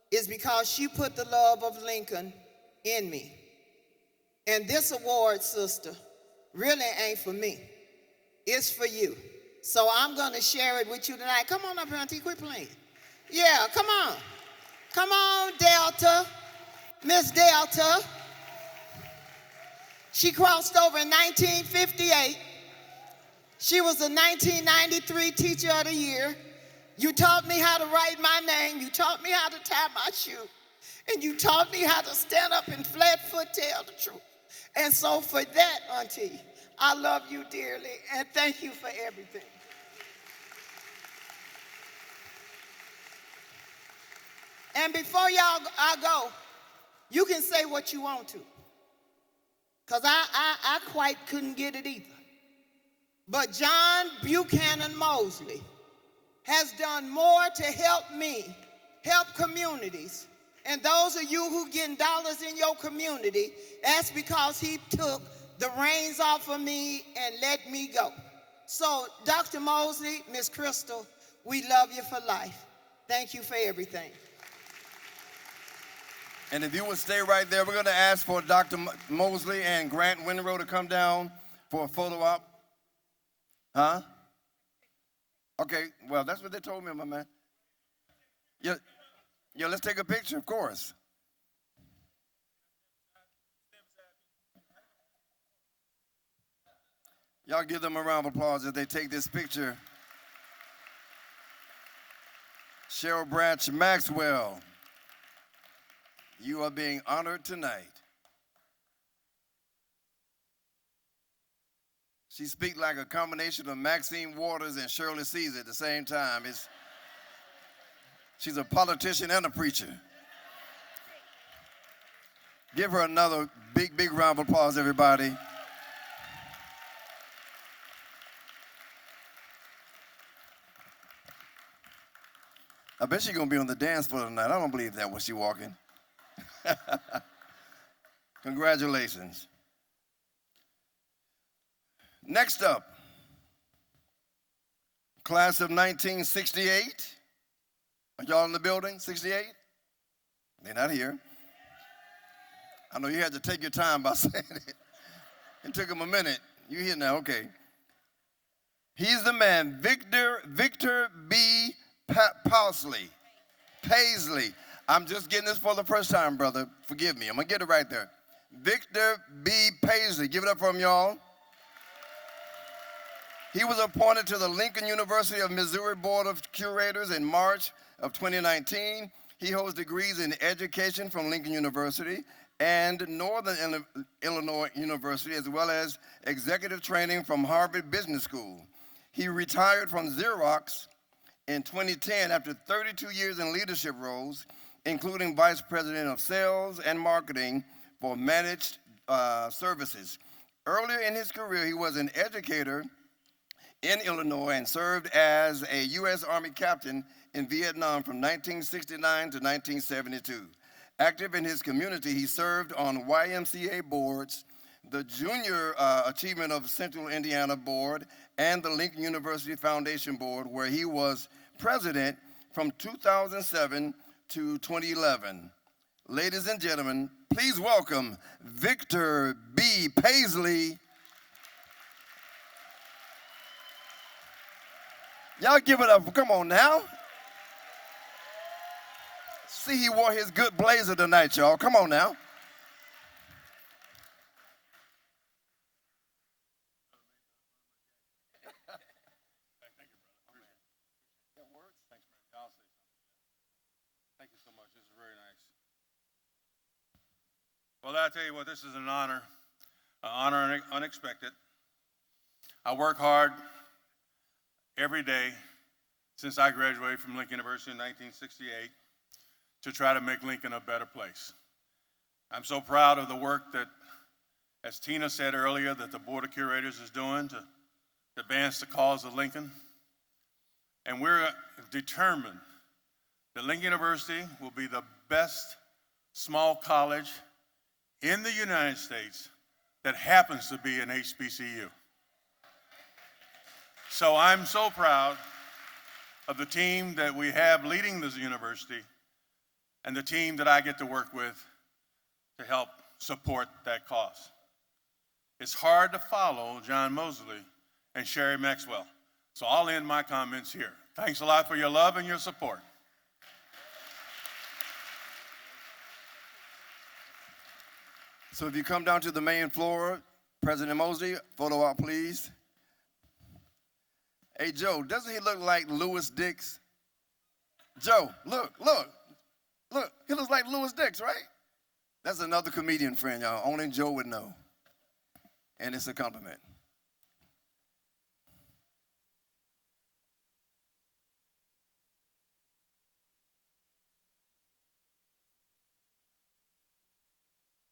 S10: is because she put the love of Lincoln in me. And this award, sister, really ain't for me. It's for you. So I'm going to share it with you tonight. Come on up here, Auntie, quit playing. Yeah, come on. Come on, Delta. Miss Delta. She crossed over in 1958. She was the 1993 Teacher of the Year. You taught me how to write my name. You taught me how to tie my shoe. And you taught me how to stand up and flat foot tell the truth. And so for that, Auntie, I love you dearly, and thank you for everything. And before I go, you can say what you want to, because I quite couldn't get it either. But John Buchanan Mosley has done more to help me, help communities. And those of you who getting dollars in your community, that's because he took the reins off of me and let me go. So, Dr. Mosley, Miss Crystal, we love you for life. Thank you for everything.
S1: And if you would stay right there, we're going to ask for Dr. Mosley and Grant Winrow to come down for a photo op. Huh? Okay, well, that's what they told me, my man. Yeah, let's take a picture, of course. Y'all give them a round of applause as they take this picture. Cheryl Branch Maxwell, you are being honored tonight. She speaks like a combination of Maxine Waters and Shirley Caesar at the same time. She's a politician and a preacher. Give her another big, big round of applause, everybody. I bet she's going to be on the dance floor tonight. I don't believe that when she's walking. Congratulations. Next up, class of 1968. Are y'all in the building, 68? They're not here. I know you had to take your time by saying it. It took him a minute. You here now, okay. He's the man, Victor B. Paisley. I'm just getting this for the first time, brother. Forgive me. I'm going to get it right there. Victor B. Paisley. Give it up for him, y'all. He was appointed to the Lincoln University of Missouri Board of Curators in March of 2019. He holds degrees in education from Lincoln University and Northern Illinois University, as well as executive training from Harvard Business School. He retired from Xerox in 2010 after 32 years in leadership roles, including vice president of sales and marketing for managed services. Earlier in his career, he was an educator in Illinois and served as a U.S. Army captain in Vietnam from 1969 to 1972. Active in his community, he served on YMCA boards, the Junior Achievement of Central Indiana Board, and the Lincoln University Foundation Board, where he was president from 2007 to 2011. Ladies and gentlemen, please welcome Victor B. Paisley. Y'all give it up. Come on now. See, he wore his good blazer tonight, y'all. Come on now.
S11: Thank you so much. This is very nice. Well, I tell you what, this is an honor unexpected. I work hard every day since I graduated from Lincoln University in 1968 to try to make Lincoln a better place. I'm so proud of the work that, as Tina said earlier, that the Board of Curators is doing to advance the cause of Lincoln. And we're determined that Lincoln University will be the best small college in the United States that happens to be an HBCU. So I'm so proud of the team that we have leading this university and the team that I get to work with to help support that cause. It's hard to follow John Mosley and Sherry Maxwell, so I'll end my comments here. Thanks a lot for your love and your support.
S1: So if you come down to the main floor, President Mosley, photo op, please. Hey, Joe, doesn't he look like Louis Dix? Joe, look. He looks like Louis Dix, right? That's another comedian friend, y'all. Only Joe would know. And it's a compliment.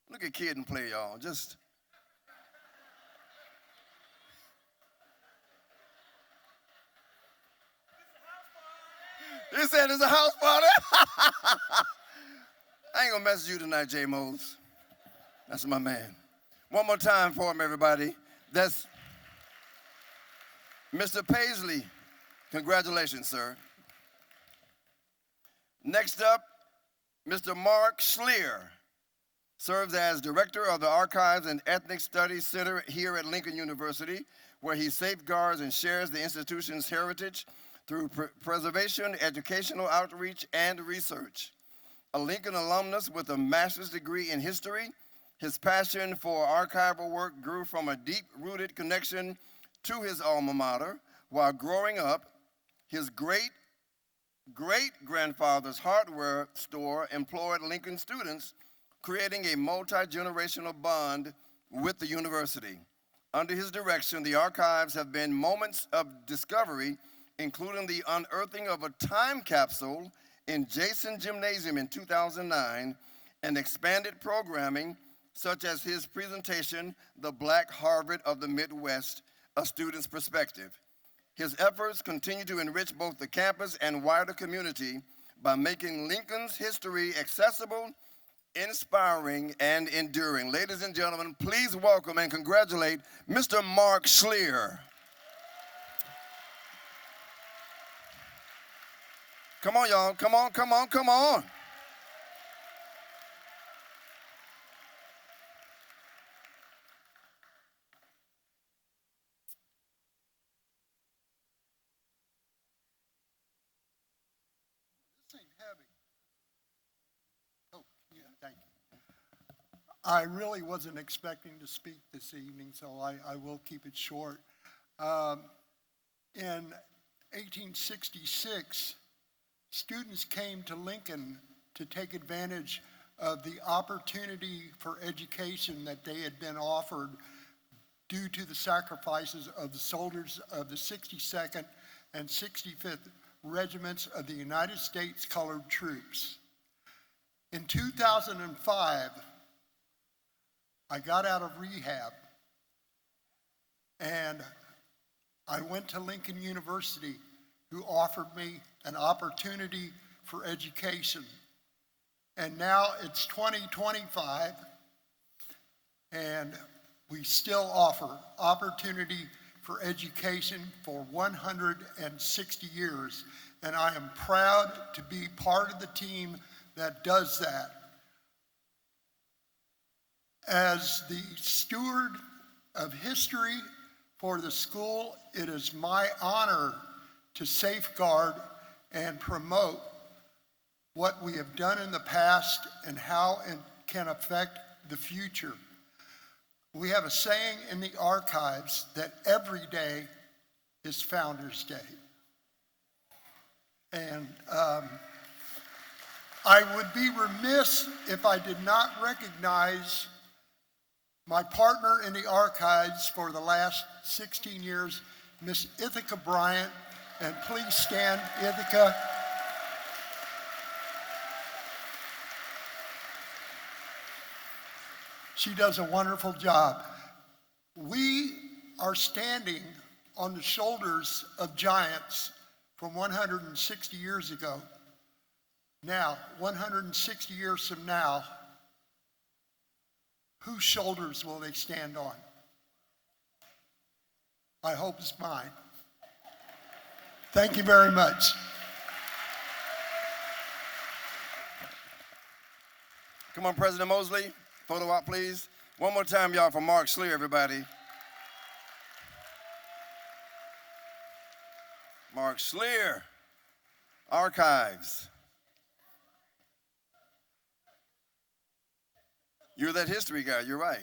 S1: Look at Kid and Play, y'all. Just. He said it's a house party. I ain't gonna mess with you tonight, J. Mose. That's my man. One more time for him, everybody. That's Mr. Paisley. Congratulations, sir. Next up, Mr. Mark Schleer serves as director of the Archives and Ethnic Studies Center here at Lincoln University, where he safeguards and shares the institution's heritage through preservation, educational outreach, and research. A Lincoln alumnus with a master's degree in history, his passion for archival work grew from a deep-rooted connection to his alma mater. While growing up, his great-grandfather's hardware store employed Lincoln students, creating a multi-generational bond with the university. Under his direction, the archives have been moments of discovery, including the unearthing of a time capsule in Jason Gymnasium in 2009, and expanded programming such as his presentation, The Black Harvard of the Midwest, A Student's Perspective. His efforts continue to enrich both the campus and wider community by making Lincoln's history accessible, inspiring, and enduring. Ladies and gentlemen, please welcome and congratulate Mr. Mark Schleer. Come on, y'all. Come on. This ain't heavy.
S12: I really wasn't expecting to speak this evening, so I will keep it short. In 1866, students came to Lincoln to take advantage of the opportunity for education that they had been offered due to the sacrifices of the soldiers of the 62nd and 65th Regiments of the United States Colored Troops. In 2005, I got out of rehab and I went to Lincoln University, who offered me an opportunity for education. And now it's 2025, and we still offer opportunity for education for 160 years. And I am proud to be part of the team that does that. As the steward of history for the school, it is my honor to safeguard and promote what we have done in the past and how it can affect the future. We have a saying in the archives that every day is Founders Day. And I would be remiss if I did not recognize my partner in the archives for the last 16 years, Miss Ithaca Bryant, and please stand, Ithaca. She does a wonderful job. We are standing on the shoulders of giants from 160 years ago. Now, 160 years from now, whose shoulders will they stand on? I hope it's mine. Thank you very much.
S1: Come on, President Mosley. Photo op, please. One more time, y'all, for Mark Schleer, everybody. Mark Schleer, Archives. You're that history guy, you're right.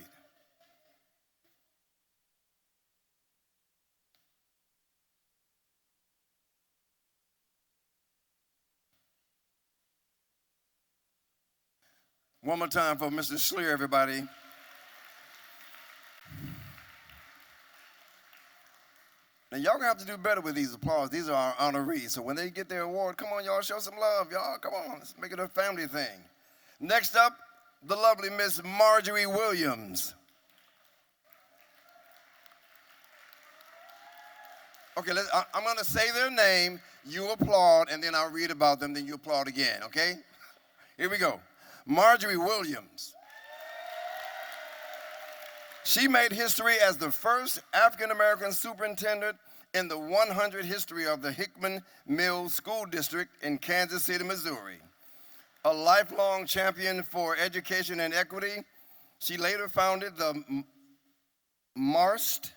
S1: One more time for Mr. Schleer, everybody. Now, y'all gonna have to do better with these applause. These are our honorees. So when they get their award, come on, y'all, show some love, y'all. Come on, let's make it a family thing. Next up, the lovely Miss Marjorie Williams. Okay, I'm gonna say their name, you applaud, and then I'll read about them, then you applaud again, okay? Here we go. Marjorie Williams. She made history as the first African-American superintendent in the 100 history of the Hickman Mills School District in Kansas City, Missouri. A lifelong champion for education and equity, she later founded the Marst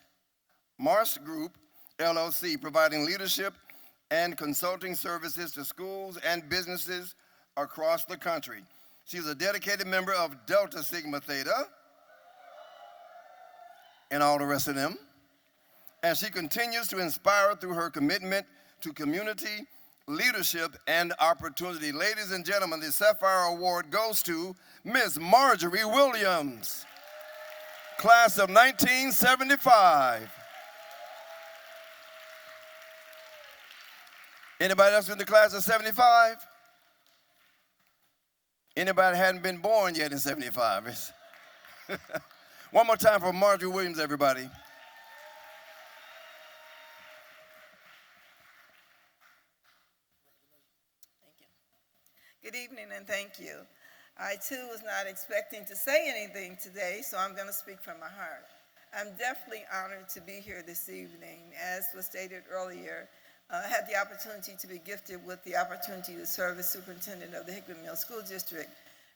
S1: Group, LLC, providing leadership and consulting services to schools and businesses across the country. She's a dedicated member of Delta Sigma Theta and all the rest of them. And she continues to inspire through her commitment to community, leadership, and opportunity. Ladies and gentlemen, the Sapphire Award goes to Ms. Marjorie Williams, class of 1975. Anybody else in the class of 75? Anybody hadn't been born yet in 75? One more time for Marjorie Williams, everybody.
S13: Thank you. Good evening and thank you. I too was not expecting to say anything today, so I'm going to speak from my heart. I'm definitely honored to be here this evening. As was stated earlier, I had the opportunity to be gifted with the opportunity to serve as superintendent of the Hickman Mills School District.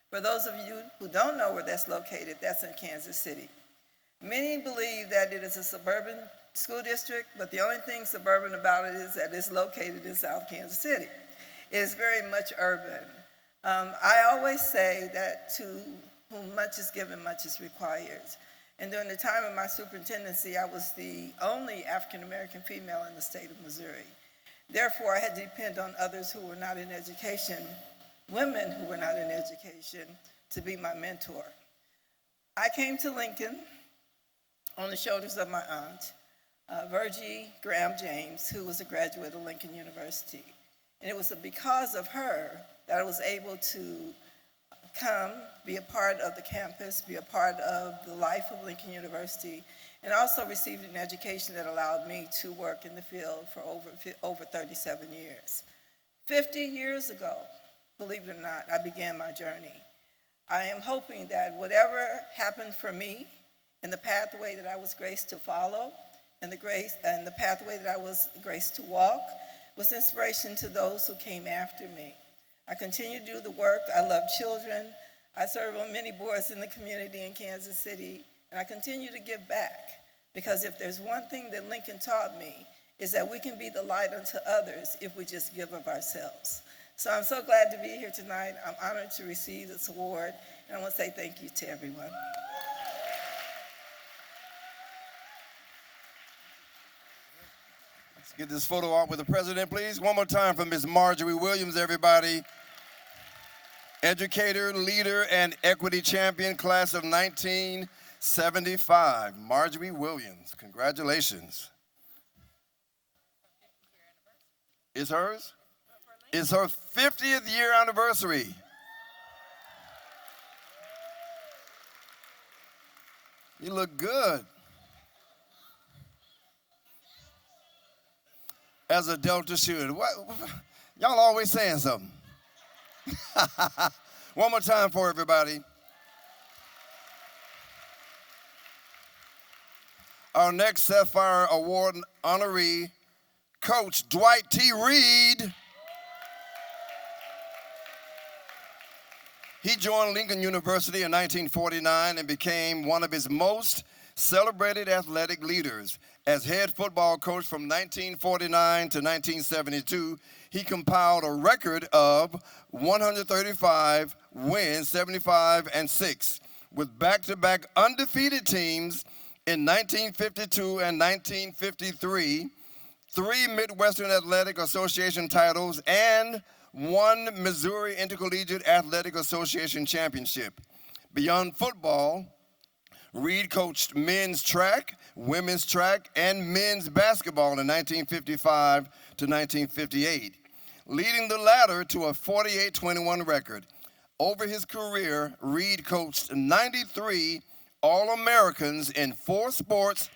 S13: For those of you who don't know where that's located, that's in Kansas City. Many believe that it is a suburban school district, but the only thing suburban about it is that it's located in South Kansas City. It is very much urban. I always say that to whom much is given, much is required. And during the time of my superintendency, I was the only African-American female in the state of Missouri. Therefore, I had to depend on others who were not in education, women who were not in education, to be my mentor. I came to Lincoln on the shoulders of my aunt, Virgie Graham James, who was a graduate of Lincoln University. And it was because of her that I was able to come, be a part of the campus, be a part of the life of Lincoln University, and also received an education that allowed me to work in the field for over 37 years. 50 years ago, believe it or not, I began my journey. I am hoping that whatever happened for me in the pathway that I was graced to follow and the pathway that I was graced to walk was inspiration to those who came after me. I continue to do the work. I love children. I serve on many boards in the community in Kansas City, and I continue to give back, because if there's one thing that Lincoln taught me, is that we can be the light unto others if we just give of ourselves. So I'm so glad to be here tonight. I'm honored to receive this award, and I want to say thank you to everyone.
S1: Let's get this photo out with the president, please. One more time for Ms. Marjorie Williams, everybody. Educator, leader, and equity champion, class of 1975. Marjorie Williams, congratulations. Is hers? It's her 50th year anniversary. You look good. As a Delta should. Y'all always saying something. One more time for everybody. Our next Sapphire Award honoree, Coach Dwight T. Reed. He joined Lincoln University in 1949 and became one of its most celebrated athletic leaders. As head football coach from 1949 to 1972, he compiled a record of 135 wins, 75-6, with back-to-back undefeated teams in 1952 and 1953, 3 Midwestern Athletic Association titles, and 1 Missouri Intercollegiate Athletic Association championship. Beyond football, Reed coached men's track, women's track, and men's basketball in 1955 to 1958, leading the latter to a 48-21 record. Over his career, Reed coached 93 All-Americans in 4 sports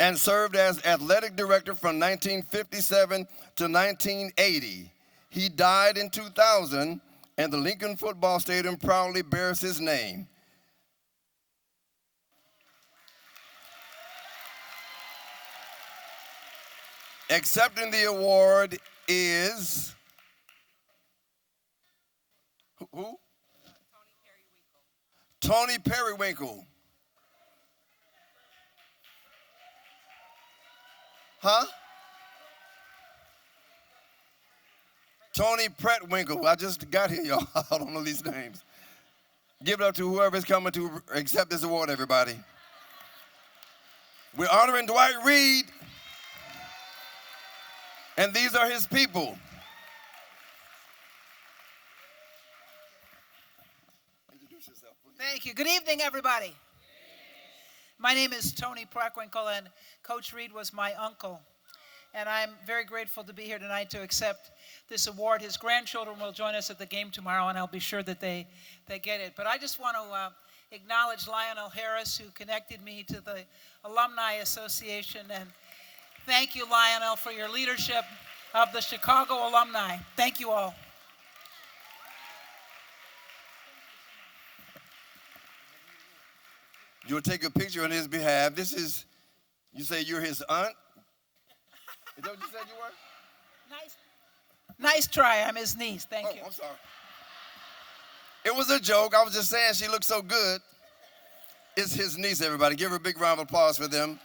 S1: and served as athletic director from 1957 to 1980. He died in 2000, and the Lincoln Football Stadium proudly bears his name. Accepting the award is who? Tony Periwinkle. Huh? Tony Prattwinkle. I just got here, y'all. I don't know these names. Give it up to whoever's coming to accept this award, everybody. We're honoring Dwight Reed. And these are his people. Introduce yourself, please.
S14: Thank you. Good evening, everybody. My name is Tony Prattwinkle, and Coach Reed was my uncle. And I'm very grateful to be here tonight to accept this award. His grandchildren will join us at the game tomorrow, and I'll be sure that they get it. But I just want to acknowledge Lionel Harris, who connected me to the Alumni Association, and thank you, Lionel, for your leadership of the Chicago alumni. Thank you all.
S1: You'll take a picture on his behalf. This is, you say you're his aunt? Is that what you said you were?
S14: Nice try. I'm his niece. Thank you.
S1: I'm sorry. It was a joke. I was just saying she looks so good. It's his niece, everybody. Give her a big round of applause for them.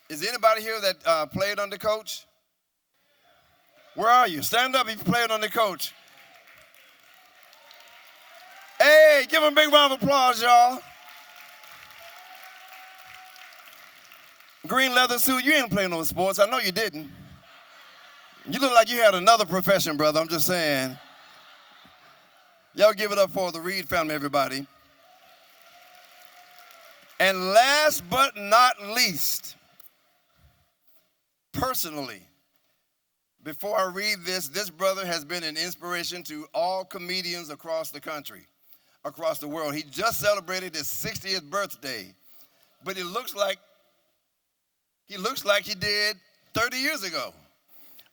S1: Is anybody here that played under coach? Where are you? Stand up if you played under coach. Hey, give him a big round of applause, y'all. Green leather suit, you ain't playing no sports. I know you didn't. You look like you had another profession, brother. I'm just saying. Y'all give it up for the Reed family, everybody. And last but not least, personally, before I read this brother has been an inspiration to all comedians across the country, across the world. He just celebrated his 60th birthday, but he looks like he did 30 years ago.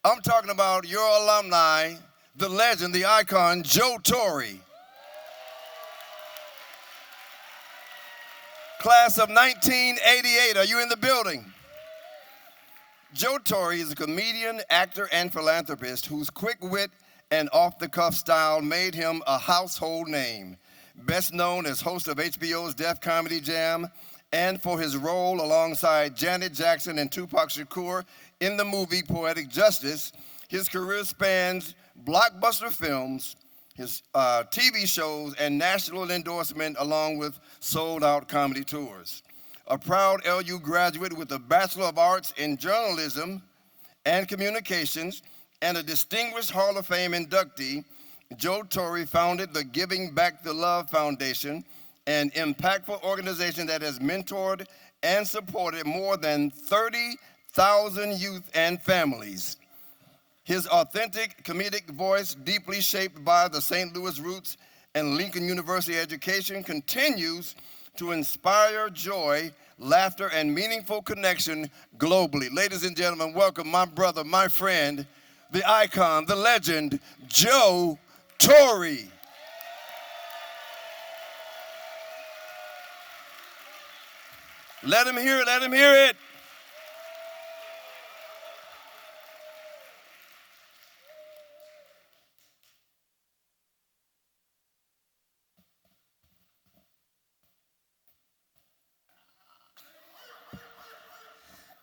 S1: I'm talking about your alumni, the legend, the icon, Joe Torre. Class of 1988, are you in the building? Joe Torre is a comedian, actor, and philanthropist whose quick wit and off-the-cuff style made him a household name. Best known as host of HBO's Def Comedy Jam and for his role alongside Janet Jackson and Tupac Shakur in the movie Poetic Justice, his career spans blockbuster films, his TV shows, and national endorsement along with sold-out comedy tours. A proud LU graduate with a Bachelor of Arts in Journalism and Communications and a distinguished Hall of Fame inductee, Joe Torre founded the Giving Back the Love Foundation, an impactful organization that has mentored and supported more than 30,000 youth and families. His authentic comedic voice, deeply shaped by the St. Louis roots and Lincoln University education, continues to inspire joy, laughter, and meaningful connection globally. Ladies and gentlemen, welcome my brother, my friend, the icon, the legend, Joe Torre. Let him hear it, let him hear it.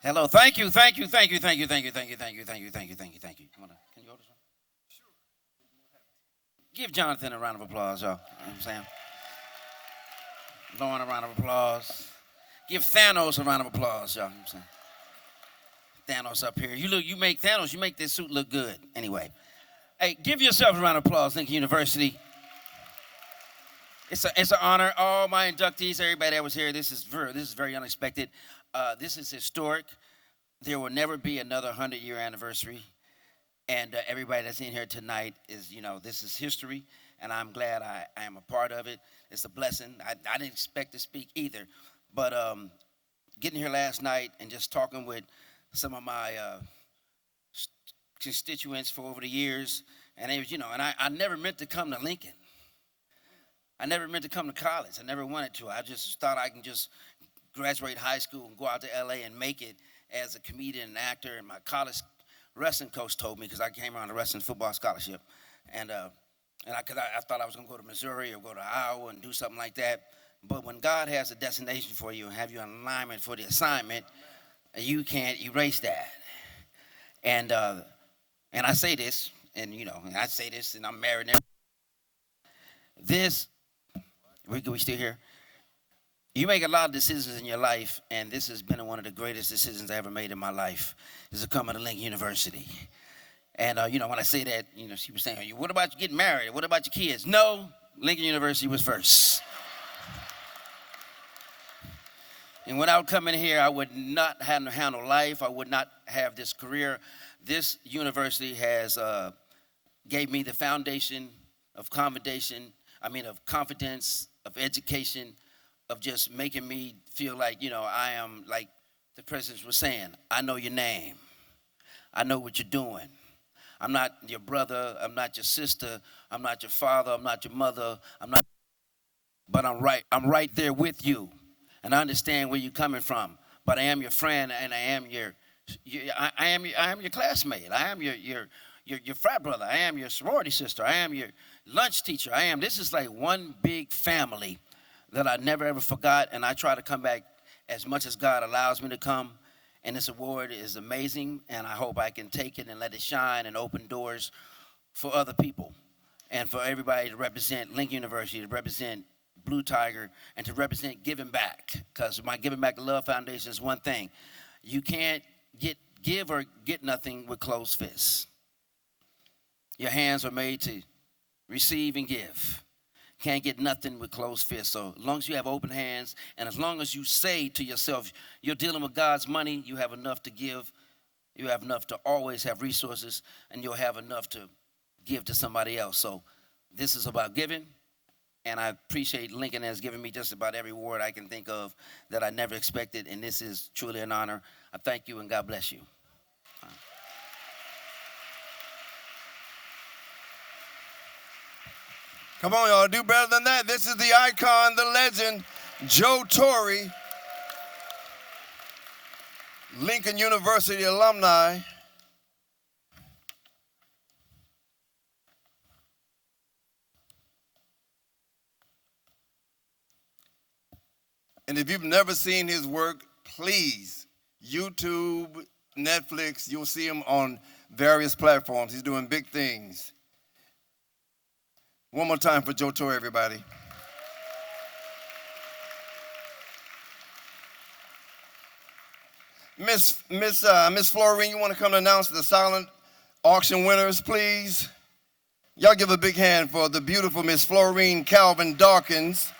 S15: Hello, thank you. Come on, can you hold this one? Sure. Give Jonathan a round of applause, y'all. You know what I'm saying? Lauren a round of applause. Give Thanos a round of applause, y'all. You know what I'm saying? Thanos up here. You make Thanos, you make this suit look good. Anyway. Hey, give yourself a round of applause, Lincoln University. It's an honor. All my inductees, everybody that was here, this is very unexpected. This is historic. There will never be another 100-year anniversary. And everybody that's in here tonight is, this is history, and I'm glad I am a part of it. It's a blessing. I didn't expect to speak either. But getting here last night and just talking with some of my constituents for over the years, and they was, and I never meant to come to Lincoln. I never meant to come to college. I never wanted to. I just thought I can just graduate high school and go out to LA and make it as a comedian and actor. And my college wrestling coach told me, because I came on a wrestling football scholarship, and I thought I was going to go to Missouri or go to Iowa and do something like that. But when God has a destination for you and have you in alignment for the assignment, you can't erase that. And I say this, and I say this, and I'm married now. We still here? You make a lot of decisions in your life, and this has been one of the greatest decisions I ever made in my life, is to come to Lincoln University. And, when I say that, she was saying, what about you getting married? What about your kids? No, Lincoln University was first. And without coming here, I would not have handled life. I would not have this career. This university has gave me the foundation of confidence, of education, of just making me feel like, I am, like the president was saying, I know your name. I know what you're doing. I'm not your brother. I'm not your sister. I'm not your father. I'm not your mother. But I'm right there with you. And I understand where you're coming from. But I am your friend, and I am your classmate. I am your frat brother. I am your sorority sister. I am your lunch teacher. This is like one big family that I never ever forgot, and I try to come back as much as God allows me to come. And this award is amazing, and I hope I can take it and let it shine and open doors for other people. and for everybody to represent Lincoln University, to represent Blue Tiger, and to represent Giving Back. Because my Giving Back to Love Foundation is one thing. You can't give or get nothing with closed fists. Your hands are made to receive and give. Can't get nothing with closed fists. So as long as you have open hands, and as long as you say to yourself, you're dealing with God's money, you have enough to give, you have enough to always have resources, and you'll have enough to give to somebody else. So this is about giving, and I appreciate Lincoln has given me just about every award I can think of that I never expected, and this is truly an honor. I thank you, and God bless you.
S1: Come on, y'all, do better than that. This is the icon, the legend, Joe Torre, Lincoln University alumni. And if you've never seen his work, please, YouTube, Netflix, you'll see him on various platforms. He's doing big things. One more time for Joe Torre, everybody. Miss Florine, you want to come to announce the silent auction winners, please? Y'all give a big hand for the beautiful Miss Florine Calvin Dawkins.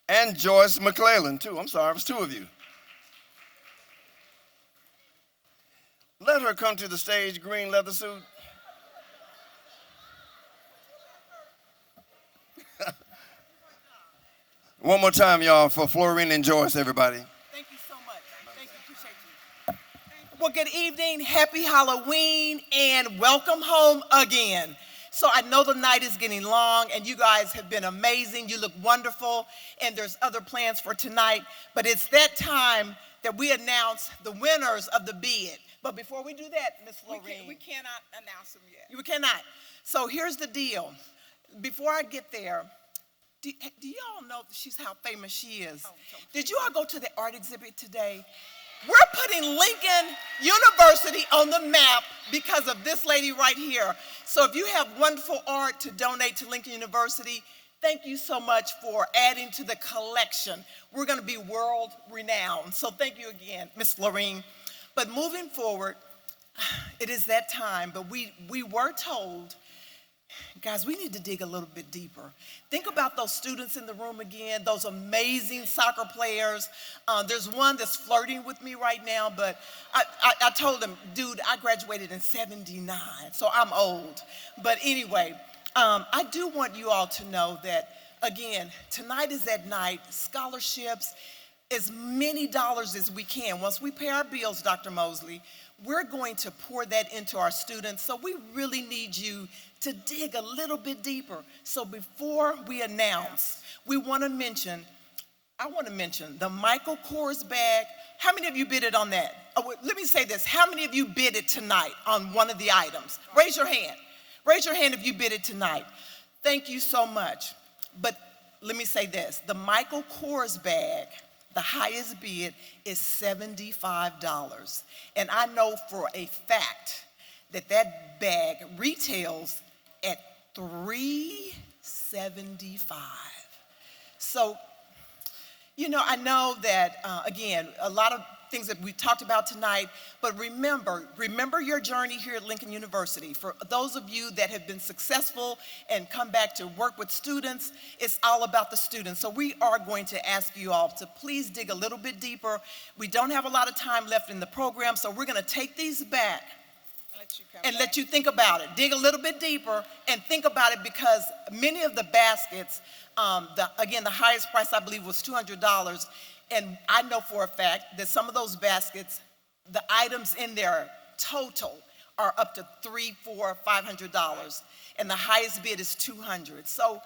S1: And Joyce McClellan, too. I'm sorry, it was two of you. Let her come to the stage, green leather suit. One more time, y'all, for Florine and Joyce, everybody.
S16: Thank you so much. Thank you, appreciate you. Well, good evening, happy Halloween, and welcome home again. So I know the night is getting long, and you guys have been amazing. You look wonderful, and there's other plans for tonight. But it's that time that we announce the winners of the bid. But before we do that, Ms. Florine.
S13: We cannot announce them yet.
S16: We cannot. So here's the deal. Before I get there, do y'all know she's how famous she is? Did you all go to the art exhibit today? We're putting Lincoln University on the map because of this lady right here. So if you have wonderful art to donate to Lincoln University, thank you so much for adding to the collection. We're going to be world renowned. So thank you again, Ms. Florine. But moving forward, it is that time, but we were told, guys, we need to dig a little bit deeper. Think about those students in the room again, those amazing soccer players. There's one that's flirting with me right now, but I told him, dude, I graduated in '79, so I'm old. But anyway, I do want you all to know that, again, tonight is that night, scholarships, as many dollars as we can. Once we pay our bills, Dr. Mosley, we're going to pour that into our students. So we really need you to dig a little bit deeper. So before we announce, I want to mention the Michael Kors bag. How many of you bidded on that? Oh, let me say this. How many of you bidded tonight on one of the items? Raise your hand. Raise your hand if you bidded tonight. Thank you so much. But let me say this. The Michael Kors bag, the highest bid is $75. And I know for a fact that that bag retails at $375. So, you know, I know that, again, a lot of things that we talked about tonight, but remember your journey here at Lincoln University. For those of you that have been successful and come back to work with students, it's all about the students. So we are going to ask you all to please dig a little bit deeper. We don't have a lot of time left in the program, so we're going to take these back and let you think about it. Dig a little bit deeper and think about it, because many of the baskets, again, the highest price I believe was $200. And I know for a fact that some of those baskets, the items in there total are up to $300, $400, $500. And the highest bid is $200. So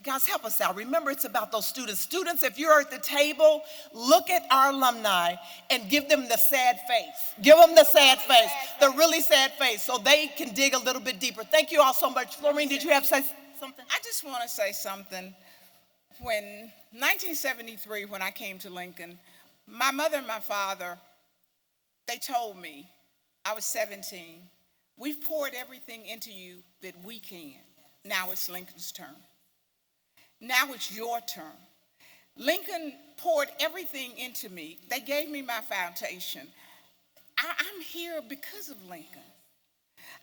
S16: guys, help us out. Remember, it's about those students. Students, if you're at the table, look at our alumni and give them the sad face. Give them the sad face, the really sad face, so they can dig a little bit deeper. Thank you all so much. Florine, did you have to say something?
S13: I just want to say something. When 1973, when I came to Lincoln, my mother and my father, they told me,
S16: I was 17. We've poured everything into you that we can. Now it's Lincoln's turn. Now it's your turn. Lincoln poured everything into me. They gave me my foundation. I'm here because of Lincoln.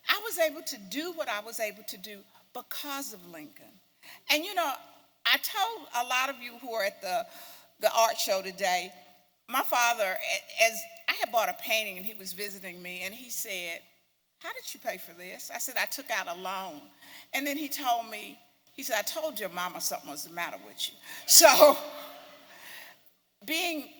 S16: I was able to do what I was able to do because of Lincoln. And you know, I told a lot of you who are at the art show today, my father, as I had bought a painting and he was visiting me and he said, "How did you pay for this?" I said, "I took out a loan." And then he told me, he said, "I told your mama something was the matter with you." So being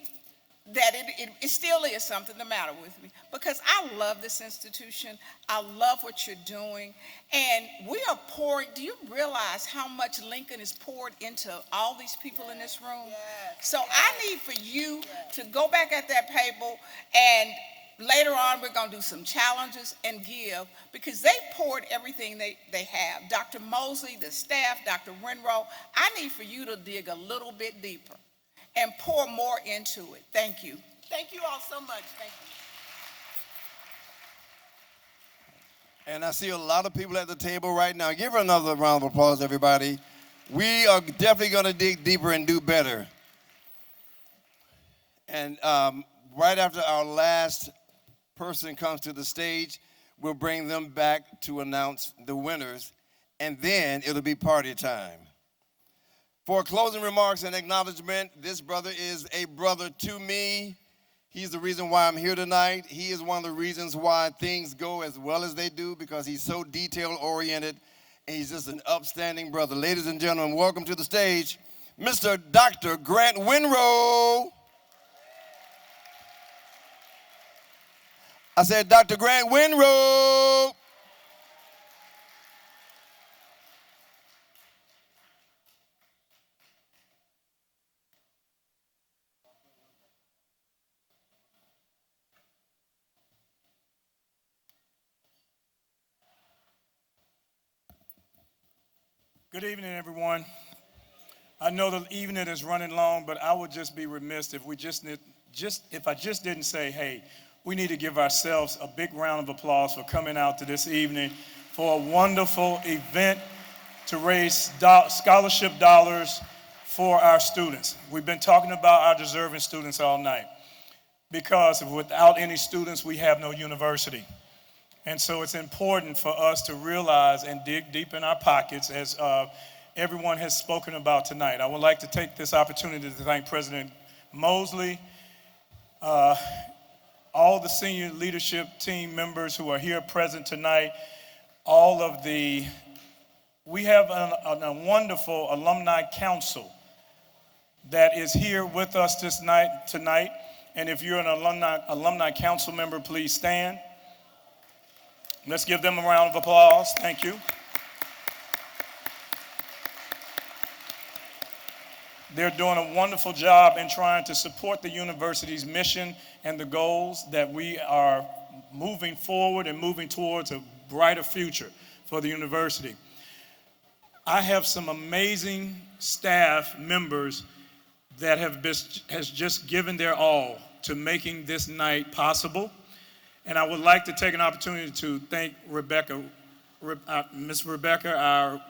S16: that it still is something the matter with me, because I love this institution. I love what you're doing. And we are pouring, do you realize how much Lincoln is poured into all these people in this room? Yes. So I need for you to go back at that table, and later on we're going to do some challenges and give, because they poured everything they have. Dr. Mosley, the staff, Dr. Winrow, I need for you to dig a little bit deeper and pour more into it. Thank you. Thank you all so much. Thank you.
S1: And I see a lot of people at the table right now. Give her another round of applause, everybody. We are definitely going to dig deeper and do better. And right after our last person comes to the stage, we'll bring them back to announce the winners, and then it'll be party time. For closing remarks and acknowledgement, this brother is a brother to me. He's the reason why I'm here tonight. He is one of the reasons why things go as well as they do, because he's so detail-oriented, and he's just an upstanding brother. Ladies and gentlemen, welcome to the stage, Mr. Dr. Grant Winrow. I said Dr. Grant Winrow.
S8: Good evening, everyone. I know the evening is running long, but I would just be remiss if I just didn't say, hey, we need to give ourselves a big round of applause for coming out to this evening for a wonderful event to raise scholarship dollars for our students. We've been talking about our deserving students all night, because without any students, we have no university. And so it's important for us to realize and dig deep in our pockets, as everyone has spoken about tonight. I would like to take this opportunity to thank President Mosley, all the senior leadership team members who are here present tonight, we have a wonderful alumni council that is here with us tonight. And if you're an alumni council member, please stand. Let's give them a round of applause. Thank you. They're doing a wonderful job in trying to support the university's mission and the goals that we are moving forward and moving towards a brighter future for the university. I have some amazing staff members that has just given their all to making this night possible. And I would like to take an opportunity to thank Miss Rebecca, our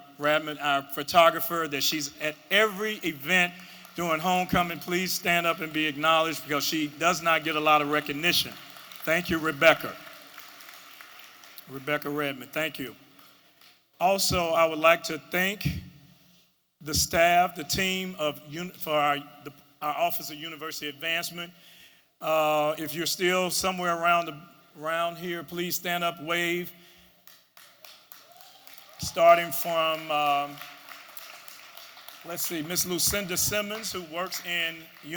S8: photographer, that she's at every event during homecoming. Please stand up and be acknowledged, because she does not get a lot of recognition. Thank you, Rebecca. Rebecca Redmond, thank you. Also, I would like to thank the staff, the team for our Office of University Advancement. If you're still somewhere around here, please stand up, wave. Starting from, Miss Lucinda Simmons, who works in in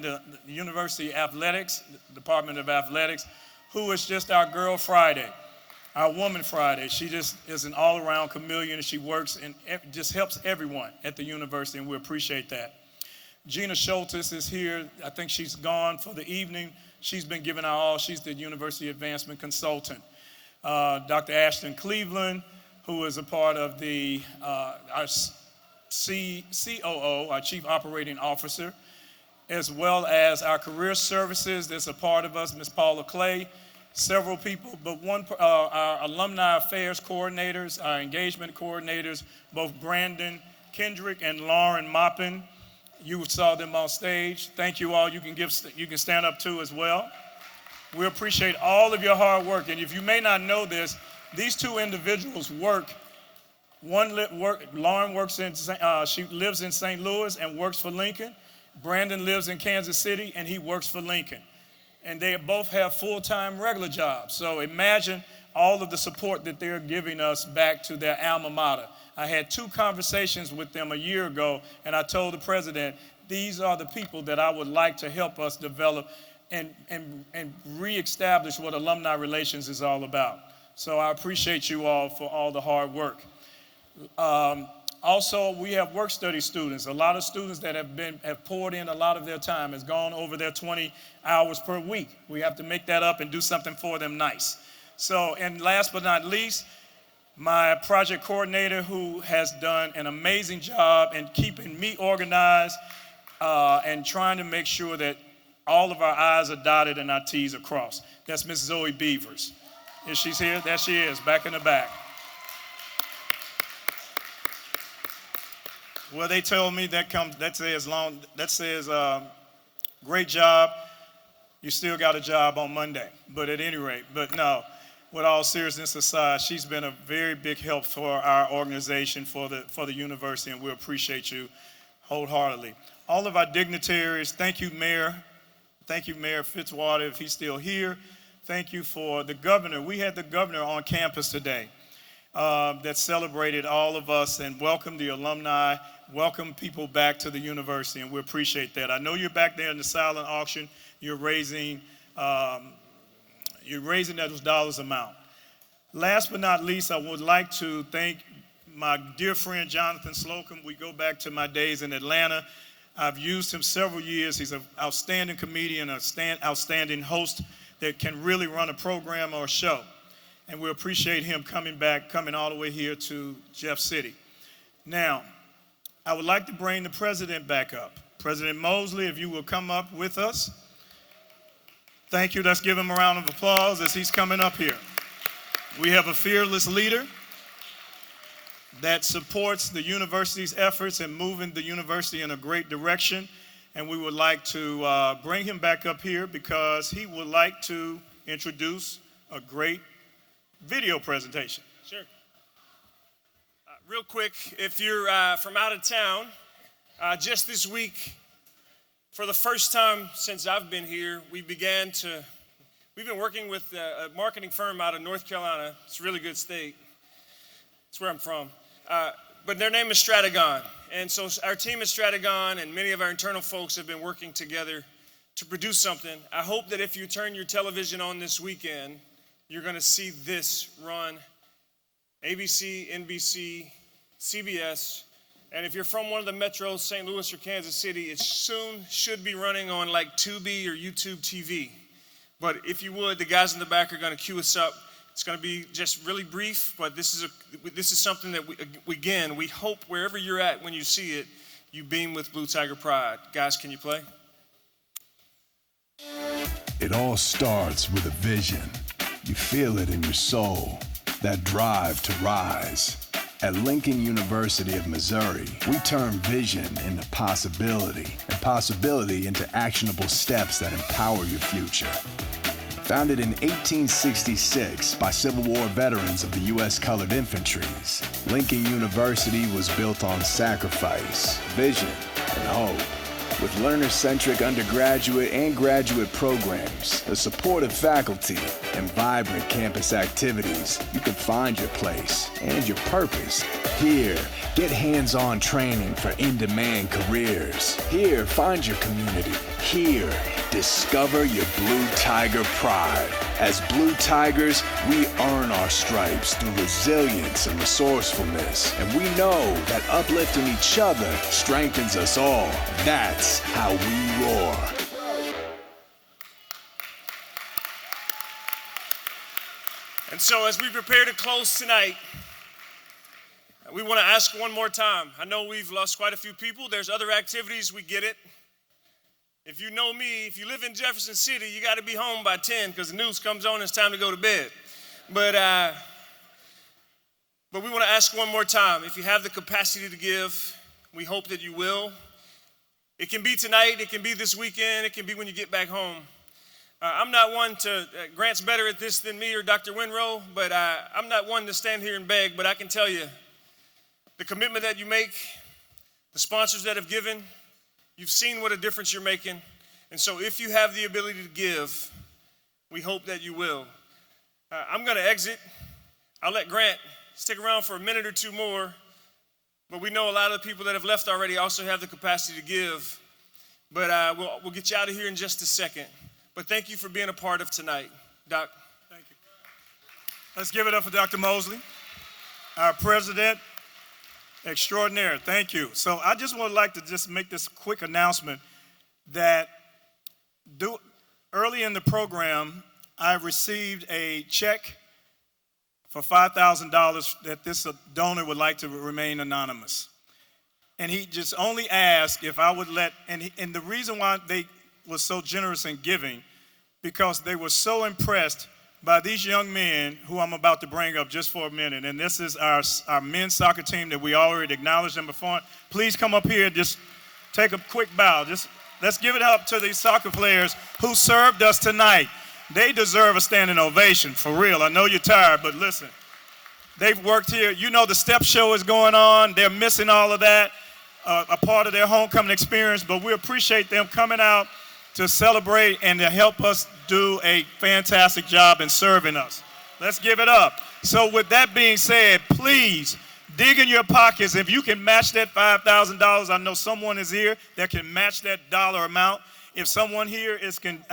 S8: the University Athletics, Department of Athletics, who is just our Girl Friday, our Woman Friday. She just is an all-around chameleon, and she works and just helps everyone at the university, and we appreciate that. Gina Schultes is here. I think she's gone for the evening. She's been giving our all. She's the University Advancement Consultant. Dr. Ashton Cleveland, who is a part of our COO, our Chief Operating Officer, as well as our Career Services. There's a part of us, Ms. Paula Clay, several people, but our alumni affairs coordinators, our engagement coordinators, both Brandon Kendrick and Lauren Moppin. You saw them on stage. Thank you all. You can stand up too as well. We appreciate all of your hard work. And if you may not know this, these two individuals work. Lauren works she lives in St. Louis and works for Lincoln. Brandon lives in Kansas City and he works for Lincoln. And they both have full-time regular jobs. So imagine all of the support that they're giving us back to their alma mater. I had 2 conversations with them a year ago, and I told the president, these are the people that I would like to help us develop and reestablish what alumni relations is all about. So I appreciate you all for all the hard work. Also, we have work study students. A lot of students that have poured in a lot of their time, has gone over their 20 hours per week. We have to make that up and do something for them nice. So, and last but not least, my project coordinator who has done an amazing job in keeping me organized and trying to make sure that all of our I's are dotted and our T's are crossed. That's Miss Zoe Beavers. Is she here? There she is, back in the back. Well, they told me that says great job. You still got a job on Monday. But at any rate, but no, with all seriousness aside, she's been a very big help for our organization, for the university, and we appreciate you wholeheartedly. All of our dignitaries, thank you, Mayor. Thank you, Mayor Fitzwater, if he's still here. Thank you for the governor. We had the governor on campus today that celebrated all of us and welcomed the alumni, welcomed people back to the university, and we appreciate that. I know you're back there in the silent auction. You're raising those dollars amount. Last but not least, I would like to thank my dear friend Jonathan Slocum. We go back to my days in Atlanta. I've used him several years. He's an outstanding comedian, an outstanding host that can really run a program or a show. And we appreciate him coming all the way here to Jeff City. Now, I would like to bring the president back up. President Mosley, if you will come up with us. Thank you. Let's give him a round of applause as he's coming up here. We have a fearless leader that supports the university's efforts in moving the university in a great direction. And we would like to bring him back up here because he would like to introduce a great video presentation. Sure. Real quick, if you're from out of town, just this week, for the first time since I've been here, we've been working with a marketing firm out of North Carolina. It's a really good state. It's where I'm from. But their name is Stratagon. And so our team at Stratagon and many of our internal folks have been working together to produce something. I hope that if you turn your television on this weekend, you're going to see this run ABC, NBC, CBS, and if you're from one of the metros, St. Louis or Kansas City, it soon should be running on like Tubi or YouTube TV. But if you would, the guys in the back are going to cue us up. It's going to be just really brief, but this is something that we hope wherever you're at when you see it, you beam with Blue Tiger pride. Guys, can you play?
S17: It all starts with a vision. You feel it in your soul, that drive to rise. At Lincoln University of Missouri, we turn vision into possibility, and possibility into actionable steps that empower your future. Founded in 1866 by Civil War veterans of the U.S. Colored Infantries, Lincoln University was built on sacrifice, vision, and hope. With learner-centric undergraduate and graduate programs, the supportive faculty, and vibrant campus activities, you can find your place and your purpose here. Get hands-on training for in-demand careers. Here, find your community. Here, discover your Blue Tiger pride. As Blue Tigers, we earn our stripes through resilience and resourcefulness. And we know that uplifting each other strengthens us all. That's how we roar.
S8: And so as we prepare to close tonight, we want to ask one more time. I know we've lost quite a few people. There's other activities, we get it. If you know me, if you live in Jefferson City, you got to be home by 10 because the news comes on and it's time to go to bed. But we want to ask one more time, if you have the capacity to give, we hope that you will. It can be tonight, it can be this weekend, it can be when you get back home. I'm not one to, Grant's better at this than me or Dr. Winrow, but I'm not one to stand here and beg, but I can tell you, the commitment that you make, the sponsors that have given, you've seen what a difference you're making. And so if you have the ability to give, we hope that you will. I'm going to exit. I'll let Grant stick around for a minute or two more. But we know a lot of the people that have left already also have the capacity to give. But we'll get you out of here in just a second. But thank you for being a part of tonight. Doc.
S18: Thank you. Let's give it up for Dr. Mosley, our president extraordinaire. Thank you. So I just would like to just make this quick announcement that early in the program, I received a check for $5,000 that this donor would like to remain anonymous. And he just only asked if I would let, and the reason why they was so generous in giving, because they were so impressed by these young men who I'm about to bring up just for a minute. And this is our men's soccer team that we already acknowledged them before. Please come up here and just take a quick bow. Just let's give it up to these soccer players who served us tonight. They deserve a standing ovation, for real. I know you're tired, but listen. They've worked here. You know the step show is going on. They're missing all of that, a part of their homecoming experience, but we appreciate them coming out to celebrate and to help us do a fantastic job in serving us. Let's give it up. So with that being said, please dig in your pockets. If you can match that $5,000, I know someone is here that can match that dollar amount. If someone here can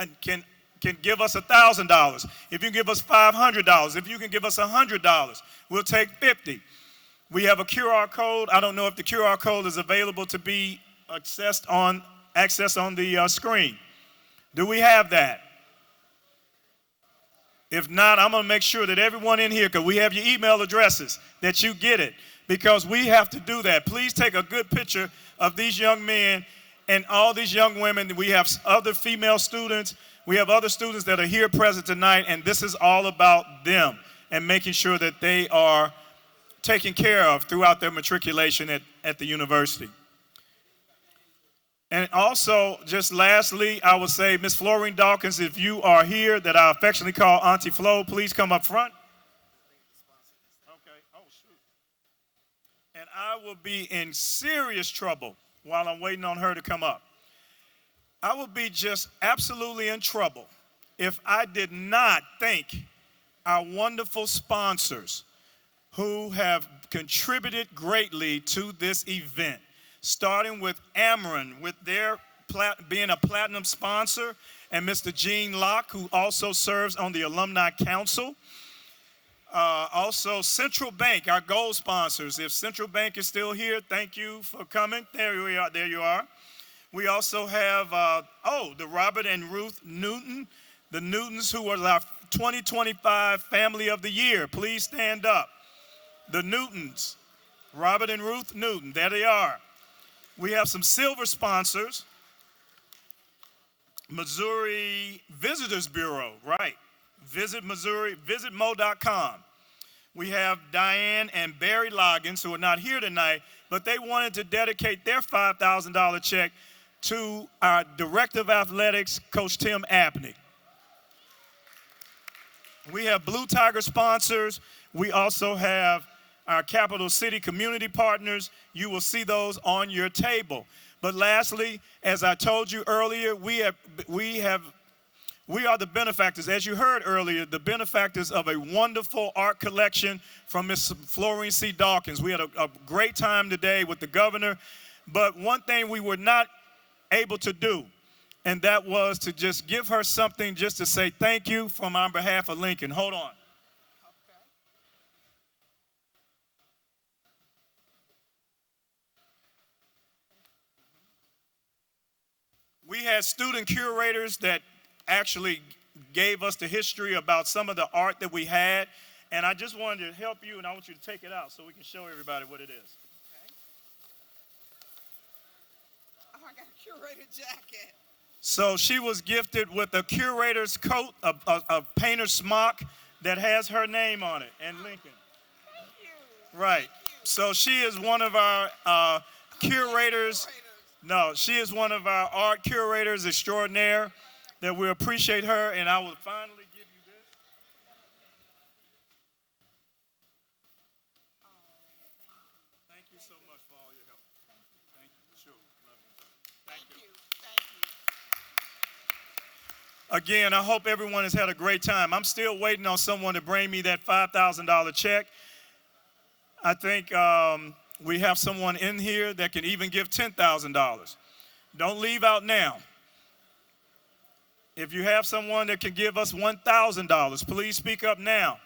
S18: give us $1,000, if you give us $500, if you can give us $100, we'll take $50. We have a QR code. I don't know if the QR code is available to be accessed on the screen. Do we have that? If not, I'm going to make sure that everyone in here, because we have your email addresses, that you get it, because we have to do that. Please take a good picture of these young men and all these young women. We have other female students. We have other students that are here present tonight, and this is all about them and making sure that they are taken care of throughout their matriculation at the university. And also, just lastly, I would say, Miss Florine Dawkins, if you are here, that I affectionately call Auntie Flo, please come up front. Okay, oh shoot. And I will be in serious trouble while I'm waiting on her to come up. I would be just absolutely in trouble if I did not thank our wonderful sponsors who have contributed greatly to this event. Starting with Ameren, with their being a platinum sponsor, and Mr. Gene Locke, who also serves on the Alumni Council. Also, Central Bank, our gold sponsors. If Central Bank is still here, thank you for coming. There we are. There you are. We also have, the Robert and Ruth Newton, the Newtons, who are our 2025 Family of the Year. Please stand up. The Newtons, Robert and Ruth Newton, there they are. We have some silver sponsors. Missouri Visitors Bureau, right. Visit Missouri, visitmo.com. We have Diane and Barry Loggins, who are not here tonight, but they wanted to dedicate their $5,000 check to our Director of Athletics, Coach Tim Abney. We have Blue Tiger sponsors. We also have our Capital City community partners. You will see those on your table. But lastly, as I told you earlier, we are the benefactors, as you heard earlier, the benefactors of a wonderful art collection from Ms. Florine C. Dawkins. We had a great time today with the governor, but one thing we were not able to do, and that was to just give her something just to say thank you from on behalf of Lincoln. Hold on. We had student curators that actually gave us the history about some of the art that we had, and I just wanted to help you, and I want you to take it out so we can show everybody what it is.
S16: Okay. Oh, I got a curator jacket.
S18: So she was gifted with a curator's coat, a painter's smock that has her name on it, and Lincoln. Right. So she is one of our curators. No, she is one of our art curators extraordinaire that we appreciate her, and I will finally give you this. Thank you so much for all your help. Thank you. Sure. Love you. Thank you. Again, I hope everyone has had a great time. I'm still waiting on someone to bring me that $5,000 check. I think we have someone in here that can even give $10,000. Don't leave out now. If you have someone that can give us $1,000, please speak up now.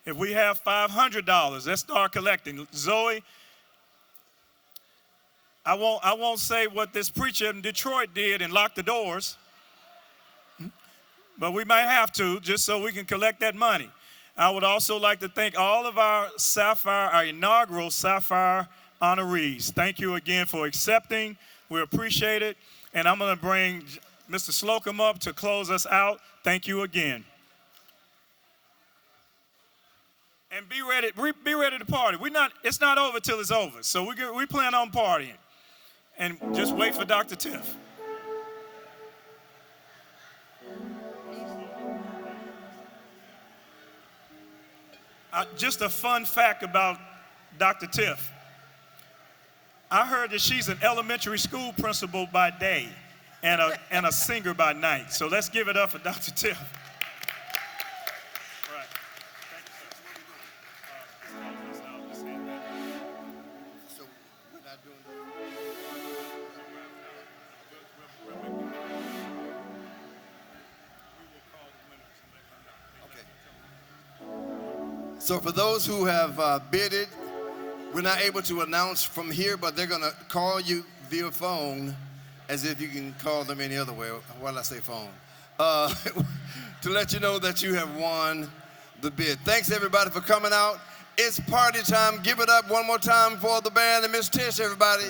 S18: If we have $500, let's start collecting. Zoe, I won't say what this preacher in Detroit did and lock the doors, but we might have to just so we can collect that money. I would also like to thank all of our inaugural Sapphire honorees. Thank you again for accepting. We appreciate it. And I'm going to bring Mr. Slocum up to close us out. Thank you again. And be ready to party. It's not over till it's over. So we plan on partying. And just wait for Dr. Tiff. Just a fun fact about Dr. Tiff. I heard that she's an elementary school principal by day and a singer by night. So let's give it up for Dr. Tiff. Right. Thank you, sir.
S1: So we're not doing Okay. So for those who have bidded, we're not able to announce from here, but they're going to call you via phone, as if you can call them any other way. Why did I say phone? To let you know that you have won the bid. Thanks, everybody, for coming out. It's party time. Give it up one more time for the band and Miss Tish, everybody.